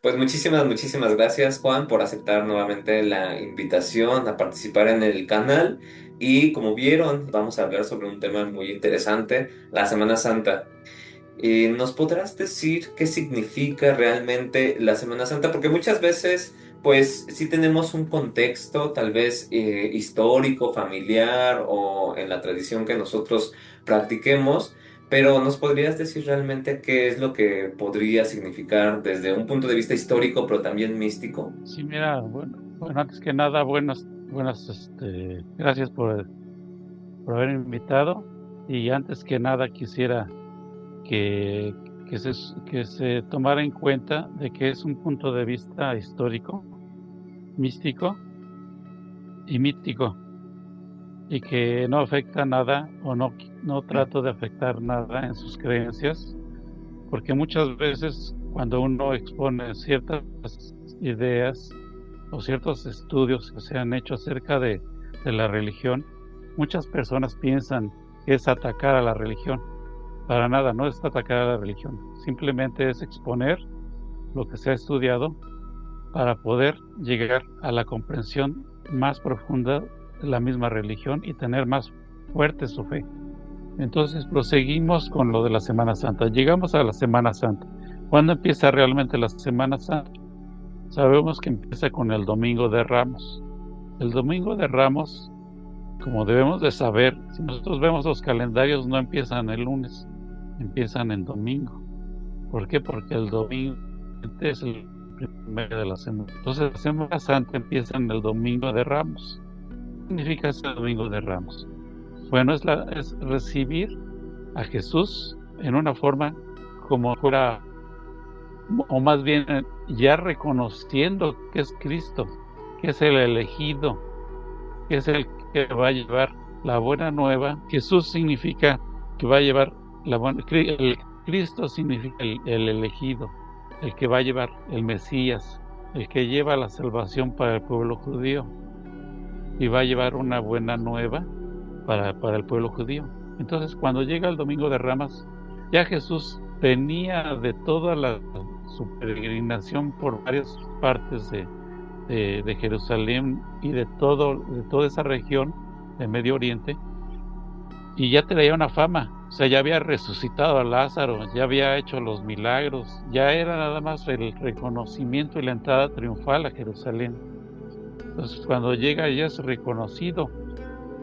Pues muchísimas gracias, Juan, por aceptar nuevamente la invitación a participar en el canal. Y como vieron, vamos a hablar sobre un tema muy interesante, la Semana Santa. ¿Nos podrás decir qué significa realmente la Semana Santa? Porque muchas veces, pues sí tenemos un contexto, tal vez histórico, familiar o en la tradición que nosotros practiquemos, pero ¿nos podrías decir realmente qué es lo que podría significar desde un punto de vista histórico, pero también místico? Sí, mira, bueno, antes que nada, gracias por haberme invitado. Y antes que nada quisiera que, que se tomara en cuenta de que es un punto de vista histórico, místico y mítico, y que no afecta nada o no trato de afectar nada en sus creencias, porque muchas veces cuando uno expone ciertas ideas o ciertos estudios que se han hecho acerca de la religión, muchas personas piensan que es atacar a la religión. Para nada, no es atacar a la religión, simplemente es exponer lo que se ha estudiado para poder llegar a la comprensión más profunda de la misma religión y tener más fuerte su fe. Entonces proseguimos con lo de la Semana Santa. Llegamos a la Semana Santa. ¿Cuándo empieza realmente la Semana Santa? Sabemos que empieza con el Domingo de Ramos. El Domingo de Ramos, como debemos de saber, si nosotros vemos los calendarios, no empiezan el lunes, empiezan en domingo. ¿Por qué? Porque el domingo es el primero de la semana. Entonces, la Semana Santa empieza en el Domingo de Ramos. ¿Qué significa ese Domingo de Ramos? Bueno, es recibir a Jesús en una forma como fuera, o más bien ya reconociendo que es Cristo, que es el elegido, que es el que va a llevar la buena nueva. Jesús significa que va a llevar la buena, el Cristo significa el elegido, el que va a llevar el Mesías, el que lleva la salvación para el pueblo judío y va a llevar una buena nueva para el pueblo judío. Entonces, cuando llega el Domingo de Ramas, ya Jesús venía de toda su peregrinación por varias partes de Jerusalén y de toda esa región de Medio Oriente, y ya traía una fama. O sea, ya había resucitado a Lázaro, ya había hecho los milagros, ya era nada más el reconocimiento y la entrada triunfal a Jerusalén. Entonces, cuando llega ya es reconocido,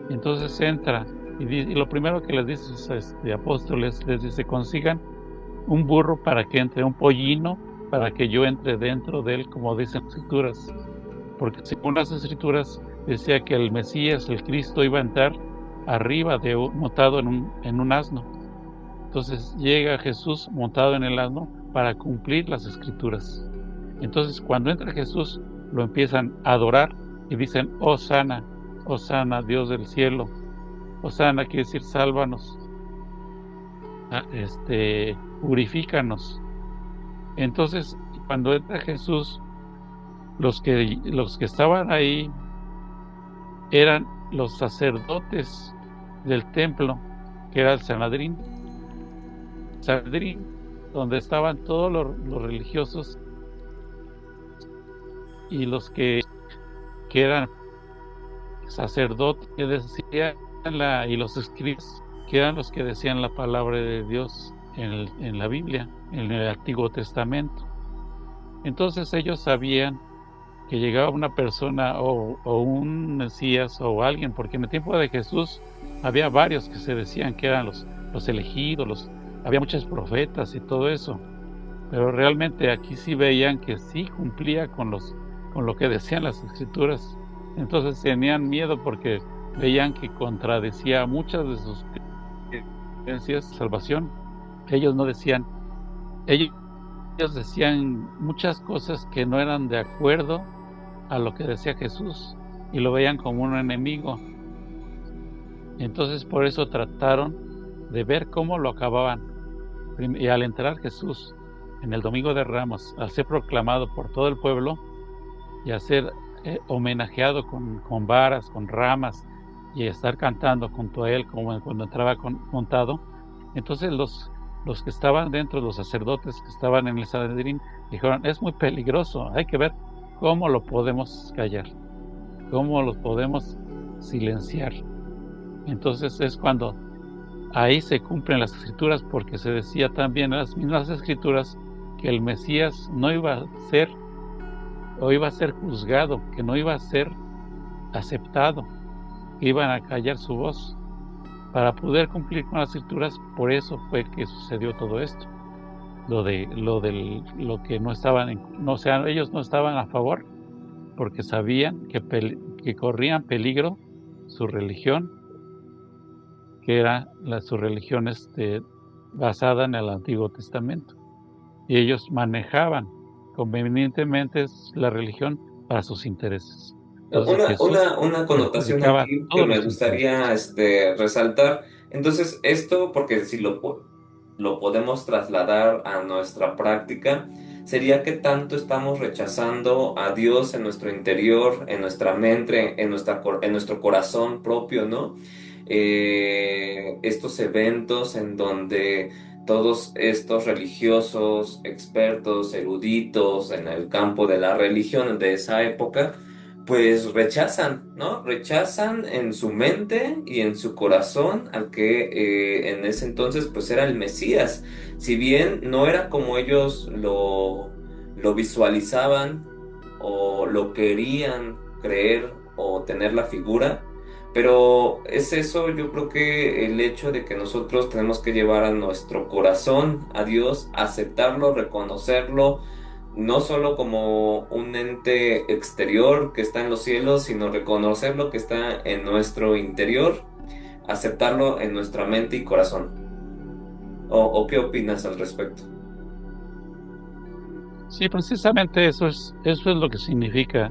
entonces entra y lo primero que les dice a sus apóstoles, les dice: consigan un burro para que entre, un pollino para que yo entre dentro de él, como dicen las escrituras. Porque según las escrituras decía que el Mesías, el Cristo, iba a entrar arriba montado en un asno. Entonces llega Jesús montado en el asno para cumplir las escrituras. Entonces cuando entra Jesús lo empiezan a adorar y dicen: oh sana, Dios del cielo. Osana quiere decir sálvanos, purifícanos. Entonces cuando entra Jesús, los que estaban ahí eran los sacerdotes del templo, que era el Sanedrín, donde estaban todos los religiosos y los que eran sacerdotes que decían y los escribas, que eran los que decían la palabra de Dios en la Biblia, en el Antiguo Testamento. Entonces ellos sabían que llegaba una persona o un Mesías o alguien, porque en el tiempo de Jesús había varios que se decían que eran los elegidos, había muchos profetas y todo eso, pero realmente aquí sí veían que sí cumplía con lo que decían las escrituras. Entonces tenían miedo porque veían que contradecía muchas de sus creencias de salvación. Ellos no decían, ellos decían muchas cosas que no eran de acuerdo a lo que decía Jesús y lo veían como un enemigo. Entonces por eso trataron de ver cómo lo acababan. Y al entrar Jesús en el Domingo de Ramos, al ser proclamado por todo el pueblo y a ser homenajeado con varas, con ramas, y a estar cantando junto a él como cuando entraba montado, entonces los que estaban dentro, los sacerdotes que estaban en el Sanedrín, dijeron, es muy peligroso, hay que ver cómo lo podemos callar, cómo lo podemos silenciar. Entonces es cuando ahí se cumplen las escrituras, porque se decía también en las mismas escrituras que el Mesías no iba a ser, o iba a ser juzgado, que no iba a ser aceptado, que iban a callar su voz. Para poder cumplir con las escrituras, por eso fue que sucedió todo esto. Lo que no estaban, o sea, ellos no estaban a favor, porque sabían que corrían peligro su religión, que era su religión basada en el Antiguo Testamento. Y ellos manejaban convenientemente la religión para sus intereses. Entonces Jesús Una connotación perjudicaba aquí que todos me los gustaría intereses. resaltar. Entonces, esto, porque si lo podemos trasladar a nuestra práctica, sería que tanto estamos rechazando a Dios en nuestro interior, en nuestra mente, en nuestro corazón propio, ¿no? Estos eventos en donde todos estos religiosos, expertos, eruditos en el campo de la religión de esa época, pues rechazan, ¿no? Rechazan en su mente y en su corazón al que en ese entonces pues era el Mesías. Si bien no era como ellos lo visualizaban o lo querían creer o tener la figura, pero es eso, yo creo que el hecho de que nosotros tenemos que llevar a nuestro corazón a Dios, aceptarlo, reconocerlo, no solo como un ente exterior que está en los cielos, sino reconocerlo que está en nuestro interior, aceptarlo en nuestra mente y corazón. ¿O qué opinas al respecto? Sí, precisamente eso es lo que significa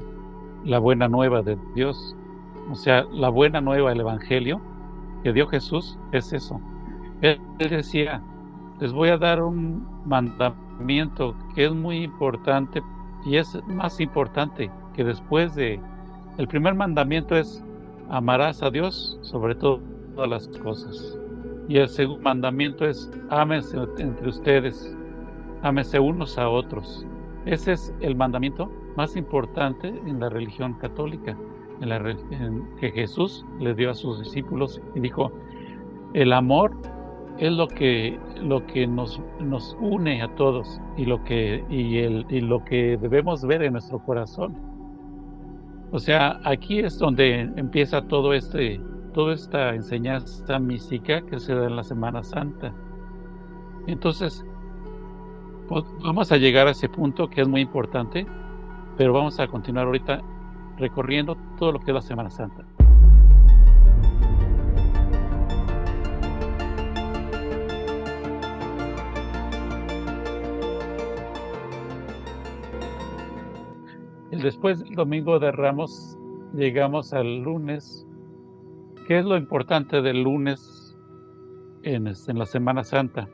la buena nueva de Dios. O sea, la buena nueva, el evangelio que dio Jesús es eso. Él decía, les voy a dar un mandamiento que es muy importante y es más importante que después de... El primer mandamiento es amarás a Dios sobre todas las cosas. Y el segundo mandamiento es ámense entre ustedes, ámense unos a otros. Ese es el mandamiento más importante en la religión católica, que Jesús le dio a sus discípulos y dijo, el amor es lo que nos une a todos y lo que debemos ver en nuestro corazón. O sea, aquí es donde empieza toda esta enseñanza mística que se da en la Semana Santa. Entonces, pues, vamos a llegar a ese punto que es muy importante, pero vamos a continuar ahorita recorriendo todo lo que es la Semana Santa. Después del Domingo de Ramos, llegamos al lunes. ¿Qué es lo importante del lunes en la Semana Santa?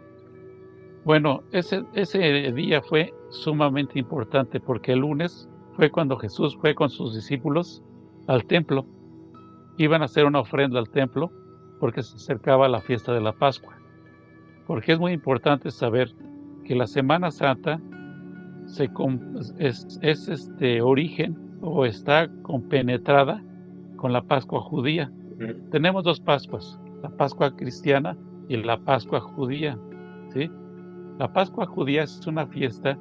Bueno, ese día fue sumamente importante porque el lunes fue cuando Jesús fue con sus discípulos al templo. Iban a hacer una ofrenda al templo porque se acercaba la fiesta de la Pascua. Porque es muy importante saber que la Semana Santa es origen o está compenetrada con la Pascua judía. Ujú. Tenemos dos Pascuas, la Pascua cristiana y la Pascua judía, ¿sí? La Pascua judía es una fiesta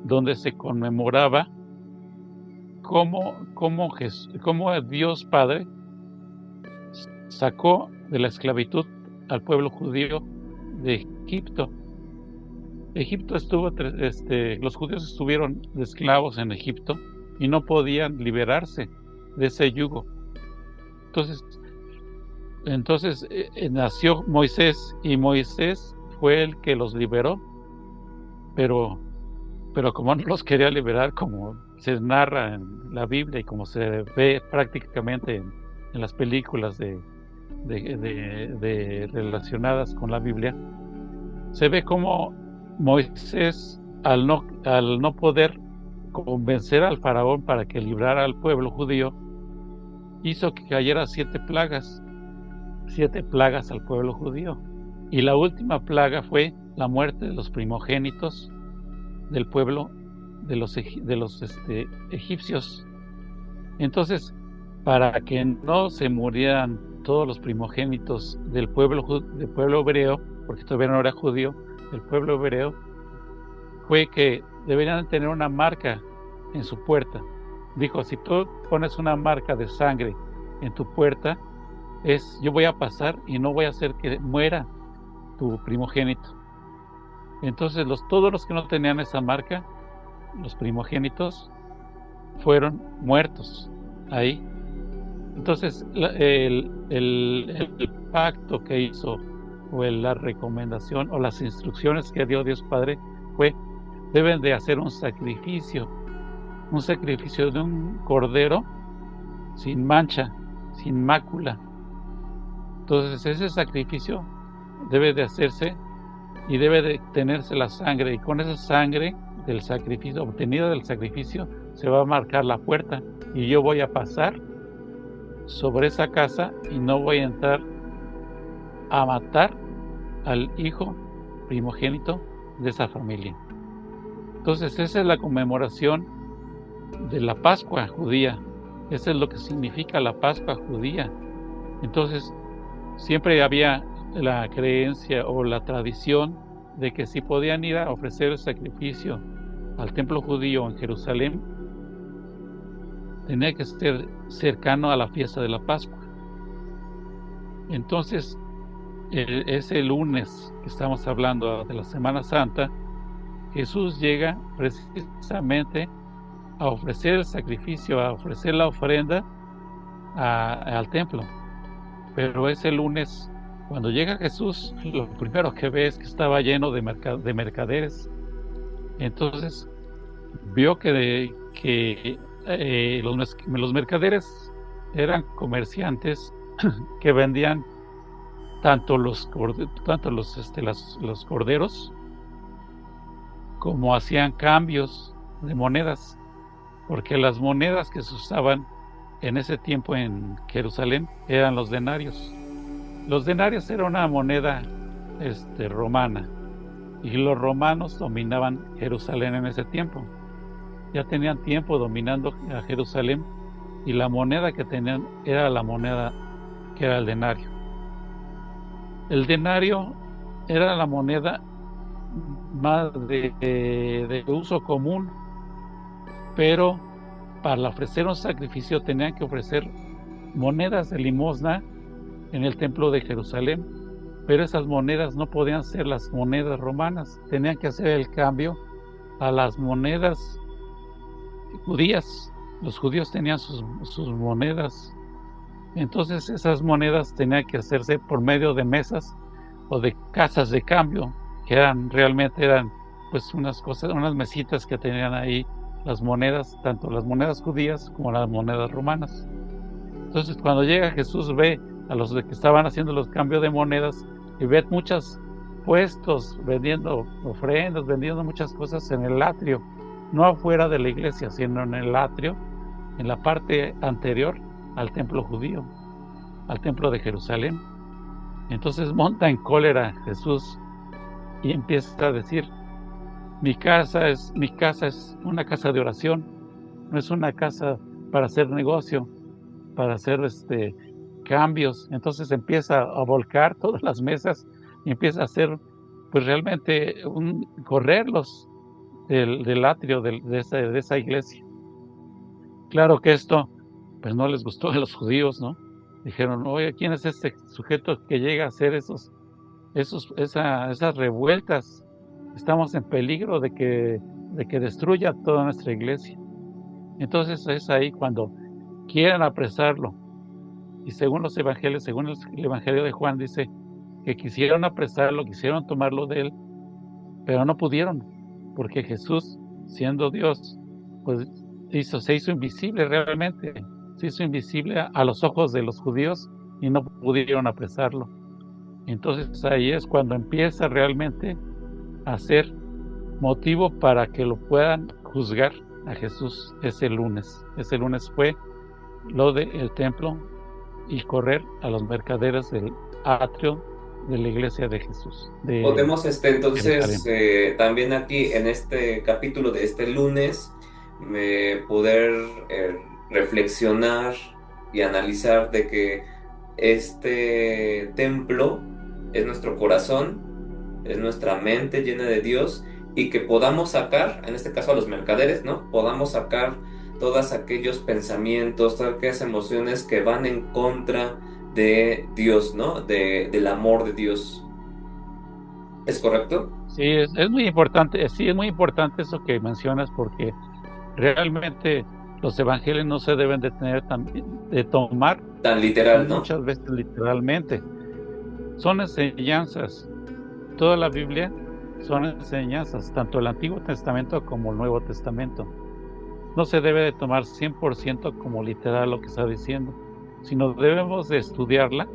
donde se conmemoraba cómo Dios Padre sacó de la esclavitud al pueblo judío de Egipto. Los judíos estuvieron esclavos en Egipto y no podían liberarse de ese yugo. Entonces nació Moisés y Moisés fue el que los liberó, pero como no los quería liberar, como se narra en la Biblia y como se ve prácticamente en las películas relacionadas con la Biblia, se ve como Moisés, al no poder convencer al faraón para que librara al pueblo judío, hizo que cayera 7 plagas al pueblo judío. Y la última plaga fue la muerte de los primogénitos del pueblo de los egipcios. Entonces, para que no se murieran todos los primogénitos del pueblo hebreo, porque todavía no era judío, el pueblo hebreo, fue que deberían tener una marca en su puerta. Dijo, si tú pones una marca de sangre en tu puerta, yo voy a pasar y no voy a hacer que muera tu primogénito. Entonces todos los que no tenían esa marca, los primogénitos, fueron muertos ahí. Entonces el pacto que hizo, o la recomendación, o las instrucciones que dio Dios Padre fue: deben de hacer un sacrificio de un cordero sin mancha, sin mácula. Entonces ese sacrificio debe de hacerse y debe de tenerse la sangre, y con esa sangre del sacrificio, obtenida del sacrificio, se va a marcar la puerta, y yo voy a pasar sobre esa casa y no voy a entrar a matar al hijo primogénito de esa familia. Entonces esa es la conmemoración de la Pascua judía. Eso es lo que significa la Pascua judía. Entonces siempre había la creencia o la tradición de que si podían ir a ofrecer el sacrificio al templo judío en Jerusalén, tenía que ser cercano a la fiesta de la Pascua. Entonces, ese lunes que estamos hablando de la Semana Santa, Jesús llega precisamente a ofrecer el sacrificio, a ofrecer la ofrenda al templo. Pero ese lunes, cuando llega Jesús, lo primero que ve es que estaba lleno de mercaderes. Entonces vio que los mercaderes eran comerciantes que vendían tanto los corderos, como hacían cambios de monedas, porque las monedas que se usaban en ese tiempo en Jerusalén eran los denarios. Los denarios era una moneda romana, y los romanos dominaban Jerusalén en ese tiempo. Ya tenían tiempo dominando a Jerusalén, y la moneda que tenían era la moneda que era el denario. El denario era la moneda más de uso común, pero para ofrecer un sacrificio tenían que ofrecer monedas de limosna en el templo de Jerusalén, pero esas monedas no podían ser las monedas romanas, tenían que hacer el cambio a las monedas judías. Los judíos tenían sus monedas, entonces esas monedas tenían que hacerse por medio de mesas o de casas de cambio, que realmente eran pues unas mesitas que tenían ahí las monedas, tanto las monedas judías como las monedas romanas. Entonces cuando llega Jesús, ve a los que estaban haciendo los cambios de monedas, y ve muchos puestos vendiendo ofrendas, vendiendo muchas cosas en el atrio, no afuera de la iglesia, sino en el atrio, en la parte anterior al templo judío, al templo de Jerusalén. Entonces monta en cólera Jesús y empieza a decir: mi casa es una casa de oración, no es una casa para hacer negocio, para hacer cambios. Entonces empieza a volcar todas las mesas y empieza a hacer pues realmente correrlos del atrio de esa iglesia. Claro que esto pues no les gustó a los judíos, ¿no? Dijeron: oye, ¿quién es este sujeto que llega a hacer esas revueltas? Estamos en peligro de que destruya toda nuestra iglesia. Entonces es ahí cuando quieren apresarlo. Y según los evangelios, según el evangelio de Juan, dice que quisieron apresarlo, quisieron tomarlo de él, pero no pudieron, porque Jesús, siendo Dios, pues se hizo invisible realmente, se hizo invisible a los ojos de los judíos, y no pudieron apresarlo. Entonces ahí es cuando empieza realmente a ser motivo para que lo puedan juzgar a Jesús ese lunes. Ese lunes fue lo del templo y correr a los mercaderes del atrio de la iglesia de Jesús, de Podemos, entonces, Jerusalén. también aquí en este capítulo de este lunes, poder reflexionar y analizar de que este templo es nuestro corazón, es nuestra mente llena de Dios y que podamos sacar, en este caso a los mercaderes, ¿no? Podamos sacar todos aquellos pensamientos, todas aquellas emociones que van en contra de Dios, ¿no? Del amor de Dios. ¿Es correcto? Sí, es muy importante, sí, es muy importante eso que mencionas, porque realmente los evangelios no se deben de tener de tomar Tan literal, ¿no? muchas veces literalmente. Son enseñanzas. Toda la Biblia son enseñanzas, tanto el Antiguo Testamento como el Nuevo Testamento. No se debe de tomar 100% como literal lo que está diciendo, sino debemos de estudiarla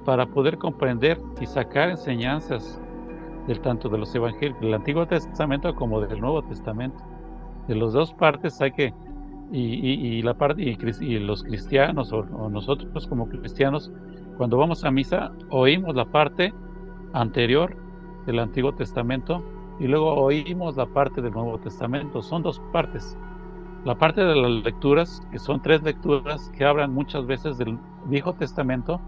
para poder comprender y sacar enseñanzas del tanto de los evangelios, del Antiguo Testamento como del Nuevo Testamento. De las dos partes hay que, y la parte, y los cristianos o nosotros como cristianos, cuando vamos a misa, oímos la parte anterior del Antiguo Testamento y luego oímos la parte del Nuevo Testamento. Son dos partes. La parte de las lecturas, que son tres lecturas que hablan muchas veces del Viejo Testamento,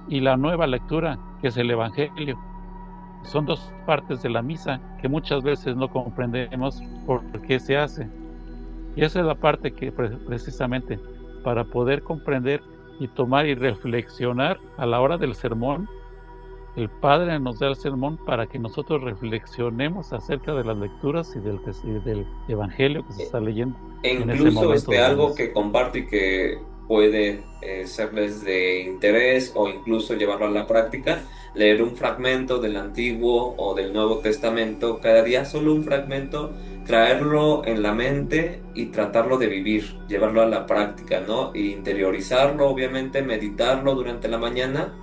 y la nueva lectura, que es el Evangelio. Son dos partes de la misa que muchas veces no comprendemos por qué se hace. Y esa es la parte que precisamente para poder comprender y tomar y reflexionar a la hora del sermón, el Padre nos da el sermón para que nosotros reflexionemos acerca de las lecturas y del Evangelio que se está leyendo E en ese incluso momento de la algo misa. que comparto y que puede serles de interés o incluso llevarlo a la práctica, leer un fragmento del Antiguo o del Nuevo Testamento cada día, solo un fragmento, traerlo en la mente y tratarlo de vivir, llevarlo a la práctica, ¿no? E interiorizarlo, obviamente, meditarlo durante la mañana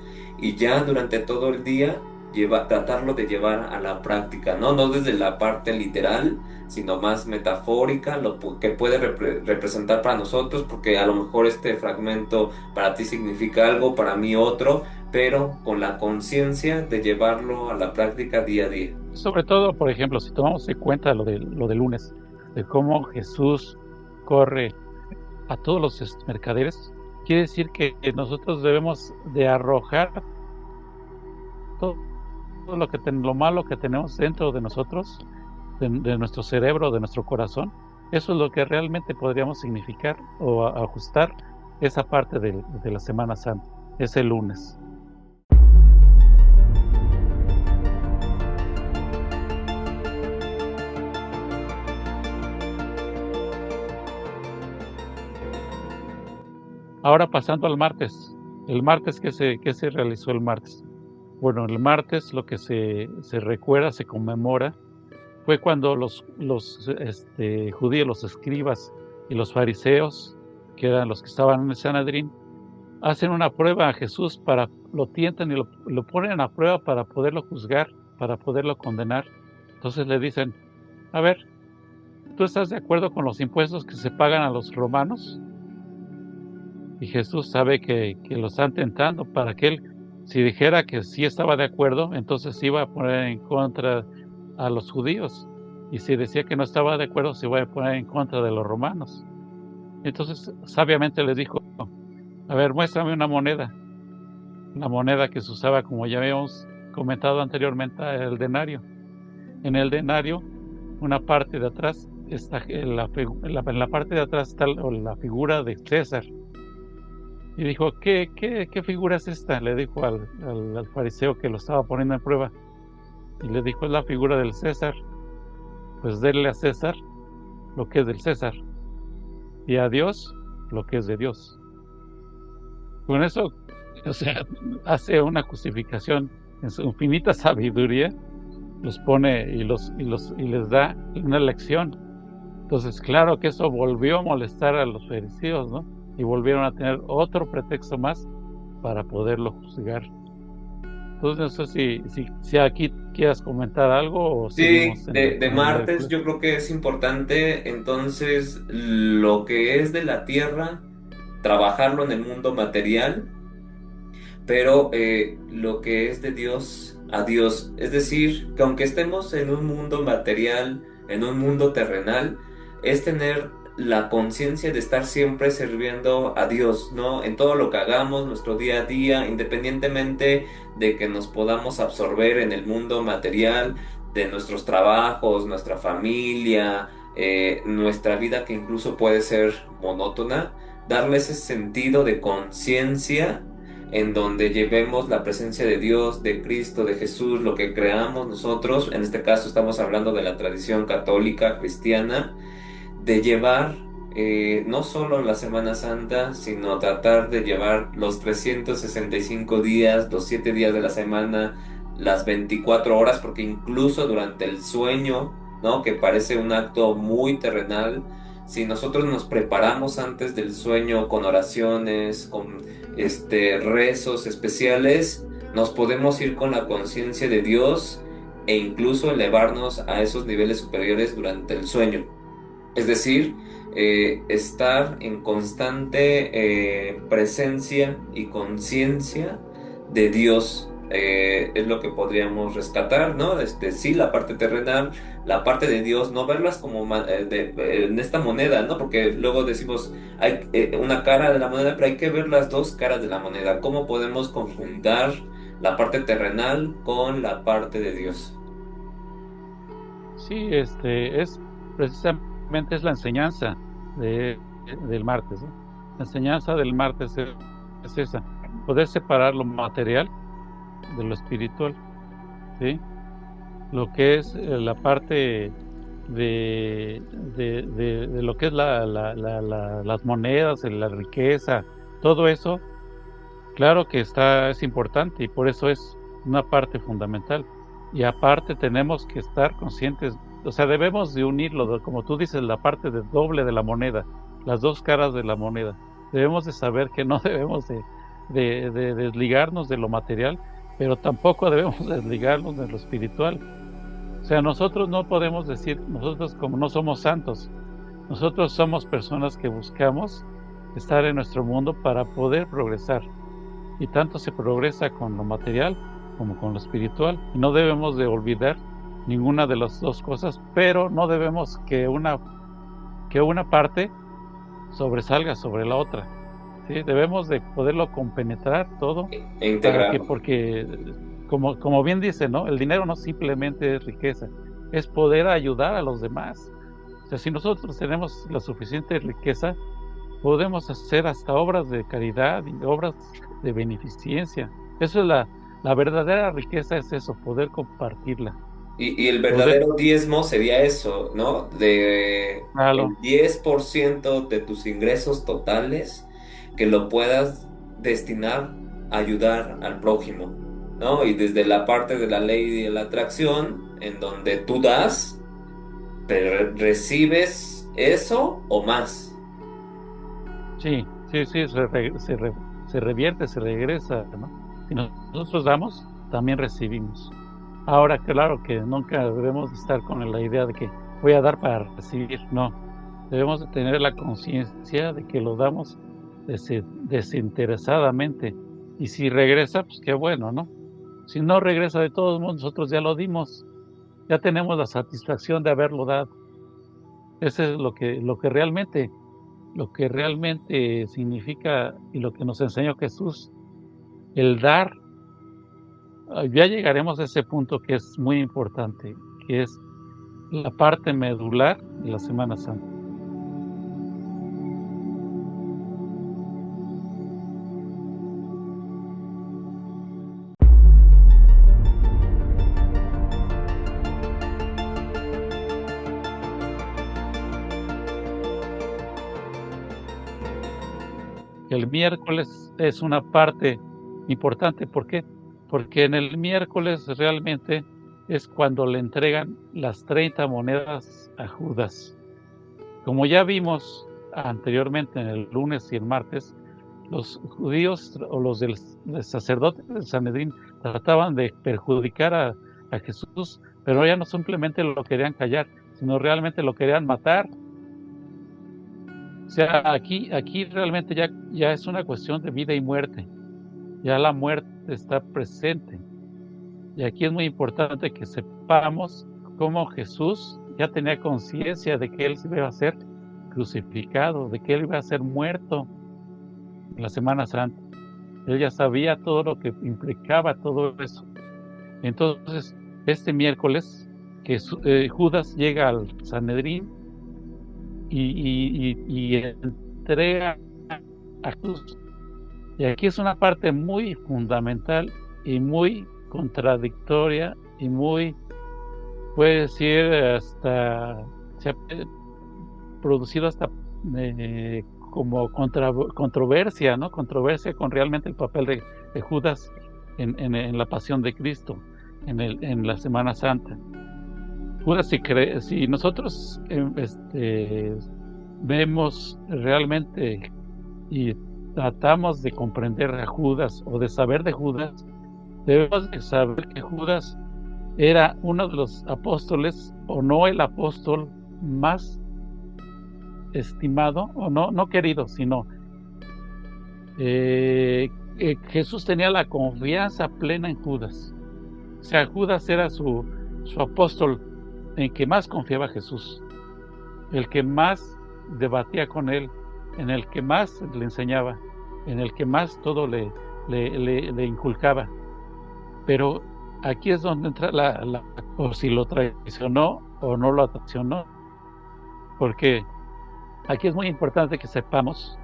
y ya durante todo el día tratarlo de llevar a la práctica, ¿no? No desde la parte literal, sino más metafórica, que puede representar para nosotros, porque a lo mejor este fragmento para ti significa algo, para mí otro, pero con la conciencia de llevarlo a la práctica día a día. Sobre todo, por ejemplo, si tomamos en cuenta lo de lunes, de cómo Jesús corre a todos los mercaderes, quiere decir que nosotros debemos de arrojar todo lo malo que tenemos dentro de nosotros, de nuestro cerebro, de nuestro corazón. Eso es lo que realmente podríamos significar o ajustar esa parte de la Semana Santa, ese lunes. Ahora pasando al martes. El martes, ¿qué se realizó el martes? Bueno, el martes lo que se recuerda, se conmemora, fue cuando los judíos, los escribas y los fariseos, que eran los que estaban en el Sanedrín, hacen una prueba a Jesús, lo tientan y lo ponen a prueba para poderlo juzgar, para poderlo condenar. Entonces le dicen: a ver, ¿tú estás de acuerdo con los impuestos que se pagan a los romanos? Y Jesús sabe que lo están tentando para que él, si dijera que sí estaba de acuerdo, entonces iba a poner en contra a los judíos. Y si decía que no estaba de acuerdo, se iba a poner en contra de los romanos. Entonces, sabiamente les dijo: a ver, muéstrame una moneda. La moneda que se usaba, como ya habíamos comentado anteriormente, era el denario. En el denario, una parte de atrás está, en la parte de atrás está la figura de César. Y dijo: ¿Qué figura es esta? Le dijo al fariseo que lo estaba poniendo en prueba. Y le dijo: es la figura del César. Pues denle a César lo que es del César, y a Dios lo que es de Dios. Con eso, o sea, hace una justificación en su infinita sabiduría, los pone y les da una lección. Entonces, claro que eso volvió a molestar a los fariseos, ¿no? Y volvieron a tener otro pretexto más para poderlo juzgar. Entonces, no sé si aquí quieras comentar algo o Sí, seguimos de en el martes miércoles. yo creo que es importante entonces lo que es de la tierra, trabajarlo en el mundo material pero lo que es de Dios a Dios. Es decir, que aunque estemos en un mundo material, en un mundo terrenal, es tener la conciencia de estar siempre sirviendo a Dios, ¿no? En todo lo que hagamos, nuestro día a día, independientemente de que nos podamos absorber en el mundo material, de nuestros trabajos, nuestra familia, nuestra vida que incluso puede ser monótona, darle ese sentido de conciencia en donde llevemos la presencia de Dios, de Cristo, de Jesús, lo que creamos nosotros. En este caso estamos hablando de la tradición católica cristiana, de llevar no solo la Semana Santa, sino tratar de llevar los 365 días, los 7 días de la semana, las 24 horas, porque incluso durante el sueño, ¿no? Que parece un acto muy terrenal, si nosotros nos preparamos antes del sueño con oraciones, con rezos especiales, nos podemos ir con la conciencia de Dios e incluso elevarnos a esos niveles superiores durante el sueño. Es decir, estar en constante presencia y conciencia de Dios, es lo que podríamos rescatar, ¿no? Sí, la parte terrenal, la parte de Dios, no verlas como en esta moneda, ¿no? Porque luego decimos, hay una cara de la moneda, pero hay que ver las dos caras de la moneda. ¿Cómo podemos conjuntar la parte terrenal con la parte de Dios? Sí, es precisamente es la enseñanza de del martes, ¿no? La enseñanza del martes es esa, poder separar lo material de lo espiritual, ¿sí? Lo que es, la parte de lo que es las monedas, la riqueza, todo eso, claro que es importante y por eso es una parte fundamental. Y aparte tenemos que estar conscientes, o sea, debemos de unirlo, como tú dices, la parte de doble de la moneda, las 2 caras de la moneda. Debemos de saber que no debemos de desligarnos de lo material, pero tampoco debemos desligarnos de lo espiritual. O sea, nosotros no podemos decir, nosotros como no somos santos, nosotros somos personas que buscamos estar en nuestro mundo para poder progresar. Y tanto se progresa con lo material como con lo espiritual. Y no debemos de olvidar ninguna de las 2 cosas, pero no debemos que una parte sobresalga sobre la otra, ¿sí? Debemos de poderlo compenetrar todo E para que integrarlo. porque, como bien dice, ¿no? El dinero no simplemente es riqueza, es poder ayudar a los demás. O sea, si nosotros tenemos la suficiente riqueza, podemos hacer hasta obras de caridad y obras de beneficencia. Eso es la verdadera riqueza es eso, poder compartirla, Y el poder verdadero diezmo sería eso, ¿no? De claro, el 10% de tus ingresos totales que lo puedas destinar a ayudar al prójimo, ¿no? Y desde la parte de la ley de la atracción, en donde tú das, pero recibes eso o más. sí, sí, sí, se revierte, se regresa, ¿no? Si nosotros damos, también recibimos. Ahora, claro que nunca debemos de estar con la idea de que voy a dar para recibir, no. Debemos de tener la conciencia de que lo damos desinteresadamente. Y si regresa, pues qué bueno, ¿no? Si no regresa, de todos modos, nosotros ya lo dimos, ya tenemos la satisfacción de haberlo dado. Ese es lo que realmente significa y lo que nos enseñó Jesús, el dar. Ya llegaremos a ese punto que es muy importante, que es la parte medular de la Semana Santa. El miércoles es una parte importante, ¿por qué? Porque en el miércoles realmente es cuando le entregan las 30 monedas a Judas. Como ya vimos anteriormente en el lunes y el martes, los judíos o los del sacerdote del Sanedrín trataban de perjudicar a Jesús, pero ya no simplemente lo querían callar, sino realmente lo querían matar. O sea, aquí realmente ya es una cuestión de vida y muerte. ya la muerte está presente. Y aquí es muy importante que sepamos cómo Jesús ya tenía conciencia de que Él iba a ser crucificado, de que Él iba a ser muerto en la Semana Santa. Él ya sabía todo lo que implicaba todo eso. Entonces, este miércoles, que Judas llega al Sanedrín y entrega a Jesús. Y aquí es una parte muy fundamental y muy contradictoria y muy, puede decir, hasta se ha producido hasta como controversia, ¿no? Controversia con realmente el papel de Judas en la pasión de Cristo, en la Semana Santa. Judas, si nosotros vemos realmente y tratamos de comprender a Judas o de saber de Judas, debemos de saber que Judas era uno de los apóstoles, o no el apóstol más estimado, o no querido, sino Jesús tenía la confianza plena en Judas. O sea, Judas era su apóstol en que más confiaba Jesús, el que más debatía con él, en el que más le enseñaba, en el que más todo le inculcaba. Pero aquí es donde entra o si lo traicionó o no lo traicionó, porque aquí es muy importante que sepamos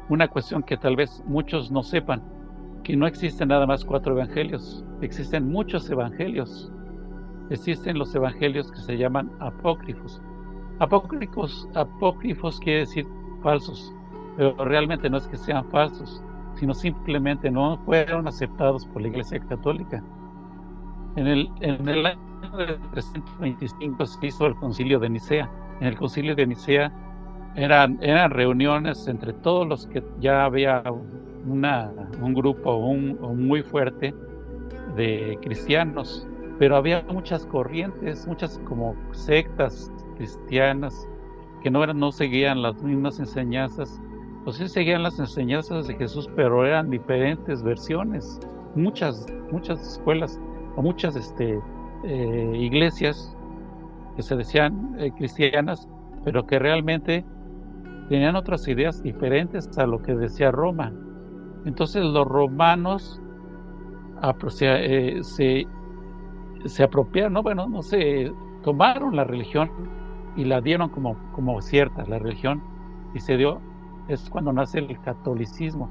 una cuestión que tal vez muchos no sepan, que no existen nada más 4 evangelios, existen muchos evangelios. Existen los evangelios que se llaman apócrifos. Apócrifos quiere decir falsos, pero realmente no es que sean falsos, sino simplemente no fueron aceptados por la Iglesia Católica. En el año de 325 se hizo el Concilio de Nicea. En el Concilio de Nicea eran reuniones entre todos los que ya había un grupo muy fuerte de cristianos, pero había muchas corrientes, muchas como sectas cristianas que no seguían las mismas enseñanzas, o sí seguían las enseñanzas de Jesús, pero eran diferentes versiones. Muchas escuelas o muchas iglesias que se decían cristianas, pero que realmente tenían otras ideas diferentes a lo que decía Roma. Entonces los romanos se apropiaron, no sé, tomaron la religión y la dieron como cierta, la religión, y es cuando nace el catolicismo,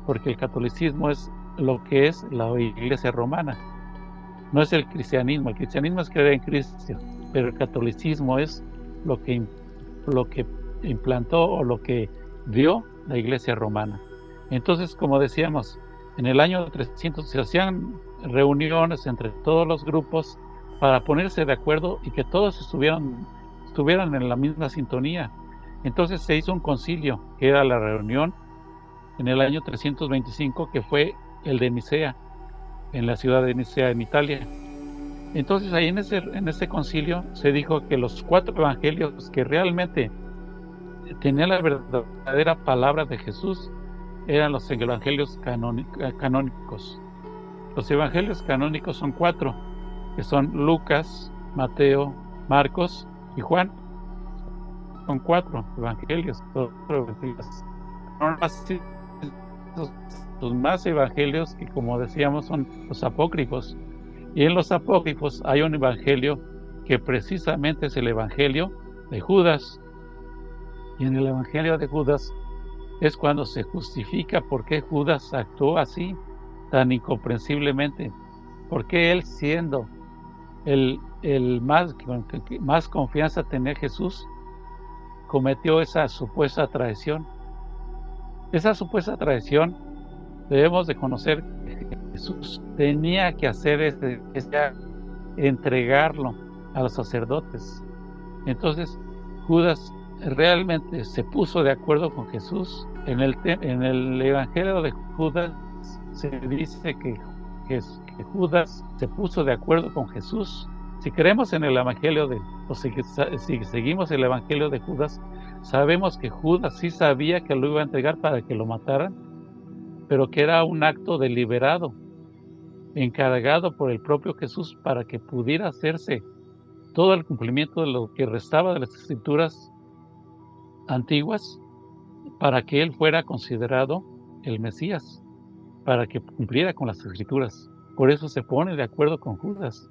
porque el catolicismo es lo que es la iglesia romana, no es el cristianismo es creer en Cristo, pero el catolicismo es lo que implantó o lo que dio la iglesia romana. Entonces, como decíamos, en el año 300 se hacían reuniones entre todos los grupos para ponerse de acuerdo y que todos estuvieran en la misma sintonía. Entonces se hizo un concilio, que era la reunión en el año 325, que fue el de Nicea, en la ciudad de Nicea, en Italia. Entonces ahí en ese concilio se dijo que los 4 evangelios que realmente tenían la verdadera palabra de Jesús eran los evangelios canónicos. Los evangelios canónicos son 4, que son Lucas, Mateo, Marcos y Juan. Son 4 evangelios. Los más evangelios que, como decíamos, son los apócrifos. Y en los apócrifos hay un evangelio que precisamente es el evangelio de Judas. Y en el evangelio de Judas es cuando se justifica por qué Judas actuó así, tan incomprensiblemente. Por qué él, siendo el más confianza tenía Jesús, cometió esa supuesta traición. Esa supuesta traición debemos de conocer que Jesús tenía que hacer entregarlo a los sacerdotes. Entonces Judas realmente se puso de acuerdo con Jesús. En el evangelio de Judas se dice que Judas se puso de acuerdo con Jesús. Si creemos en el evangelio si seguimos el evangelio de Judas, sabemos que Judas sí sabía que lo iba a entregar para que lo mataran, pero que era un acto deliberado, encargado por el propio Jesús para que pudiera hacerse todo el cumplimiento de lo que restaba de las escrituras antiguas, para que él fuera considerado el Mesías, para que cumpliera con las escrituras. Por eso se pone de acuerdo con Judas.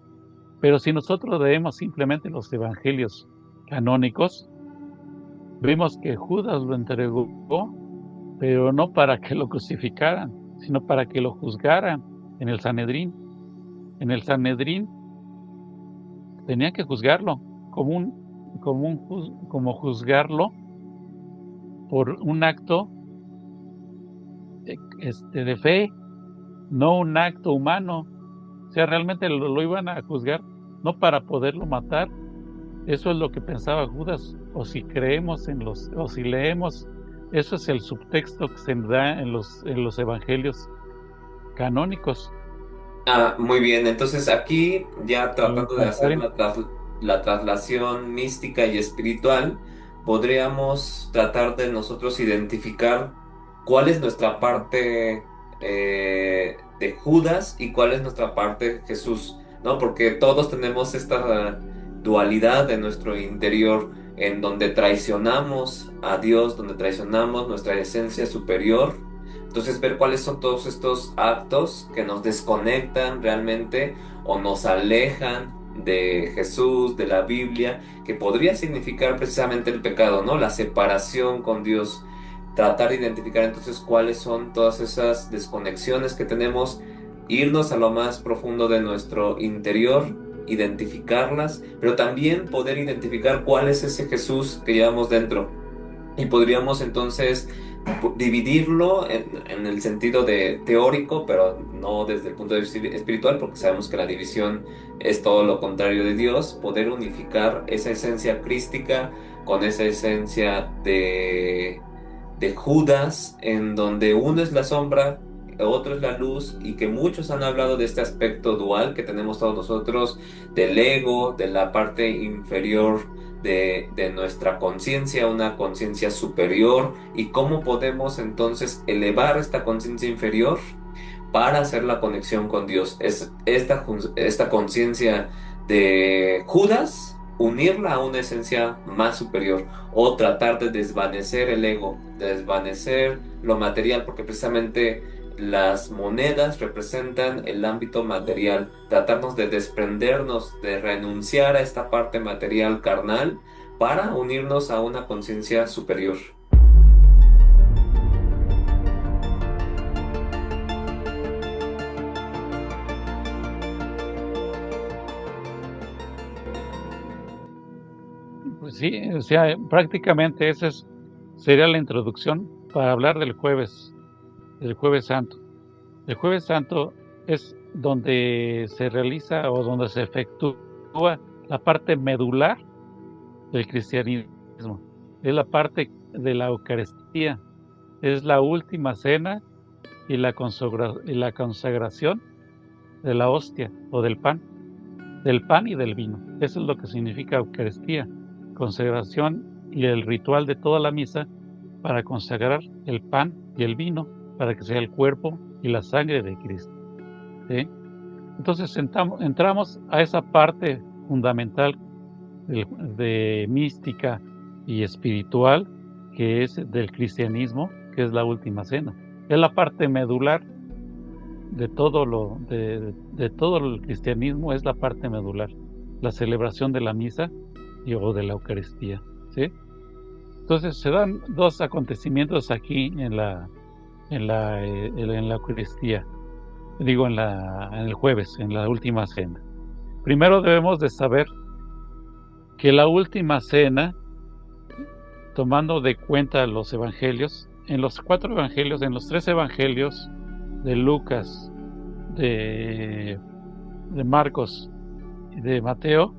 Pero si nosotros leemos simplemente los evangelios canónicos, vemos que Judas lo entregó, pero no para que lo crucificaran, sino para que lo juzgaran en el Sanedrín. En el Sanedrín tenían que juzgarlo como juzgarlo por un acto de fe, no un acto humano. O sea, realmente lo iban a juzgar no para poderlo matar. Eso es lo que pensaba Judas. O si creemos o si leemos, eso es el subtexto que se da en los evangelios canónicos. Ah, muy bien. Entonces aquí ya Y tratando de hacer la traslación mística y espiritual, podríamos tratar de nosotros identificar cuál es nuestra parte de Judas y cuál es nuestra parte de Jesús, ¿no? Porque todos tenemos esta dualidad de nuestro interior en donde traicionamos a Dios, donde traicionamos nuestra esencia superior. Entonces, ver cuáles son todos estos actos que nos desconectan realmente o nos alejan de Jesús, de la Biblia, que podría significar precisamente el pecado, ¿no? La separación con Dios. Tratar de identificar entonces cuáles son todas esas desconexiones que tenemos, irnos a lo más profundo de nuestro interior, identificarlas, pero también poder identificar cuál es ese Jesús que llevamos dentro. Y podríamos entonces dividirlo en el sentido de teórico, pero no desde el punto de vista espiritual, porque sabemos que la división es todo lo contrario de Dios. Poder unificar esa esencia crística con esa esencia de Judas, en donde uno es la sombra, otro es la luz, y que muchos han hablado de este aspecto dual que tenemos todos nosotros, del ego, de la parte inferior de nuestra conciencia, una conciencia superior, y cómo podemos entonces elevar esta conciencia inferior para hacer la conexión con Dios. Es esta conciencia de Judas, unirla a una esencia más superior o tratar de desvanecer el ego, desvanecer lo material, porque precisamente las monedas representan el ámbito material, tratarnos de desprendernos, de renunciar a esta parte material carnal para unirnos a una conciencia superior. Pues sí, o sea, prácticamente sería la introducción para hablar del Jueves Santo. El Jueves Santo es donde se realiza o donde se efectúa la parte medular del cristianismo. Es la parte de la Eucaristía, es la última cena y la consagración de la hostia o del pan y del vino. Eso es lo que significa Eucaristía, consagración y el ritual de toda la misa para consagrar el pan y el vino para que sea el cuerpo y la sangre de Cristo. ¿Sí? Entonces entramos a esa parte fundamental de mística y espiritual que es del cristianismo, que es la última cena. Es la parte medular de todo el cristianismo, es la parte medular, la celebración de la misa o de la Eucaristía, ¿sí? Entonces se dan dos acontecimientos aquí en la Eucaristía, digo en el jueves, en la última cena. Primero debemos de saber que la última cena, tomando de cuenta los evangelios, en los 4 evangelios, en los 3 evangelios de Lucas, de Marcos y de Mateo,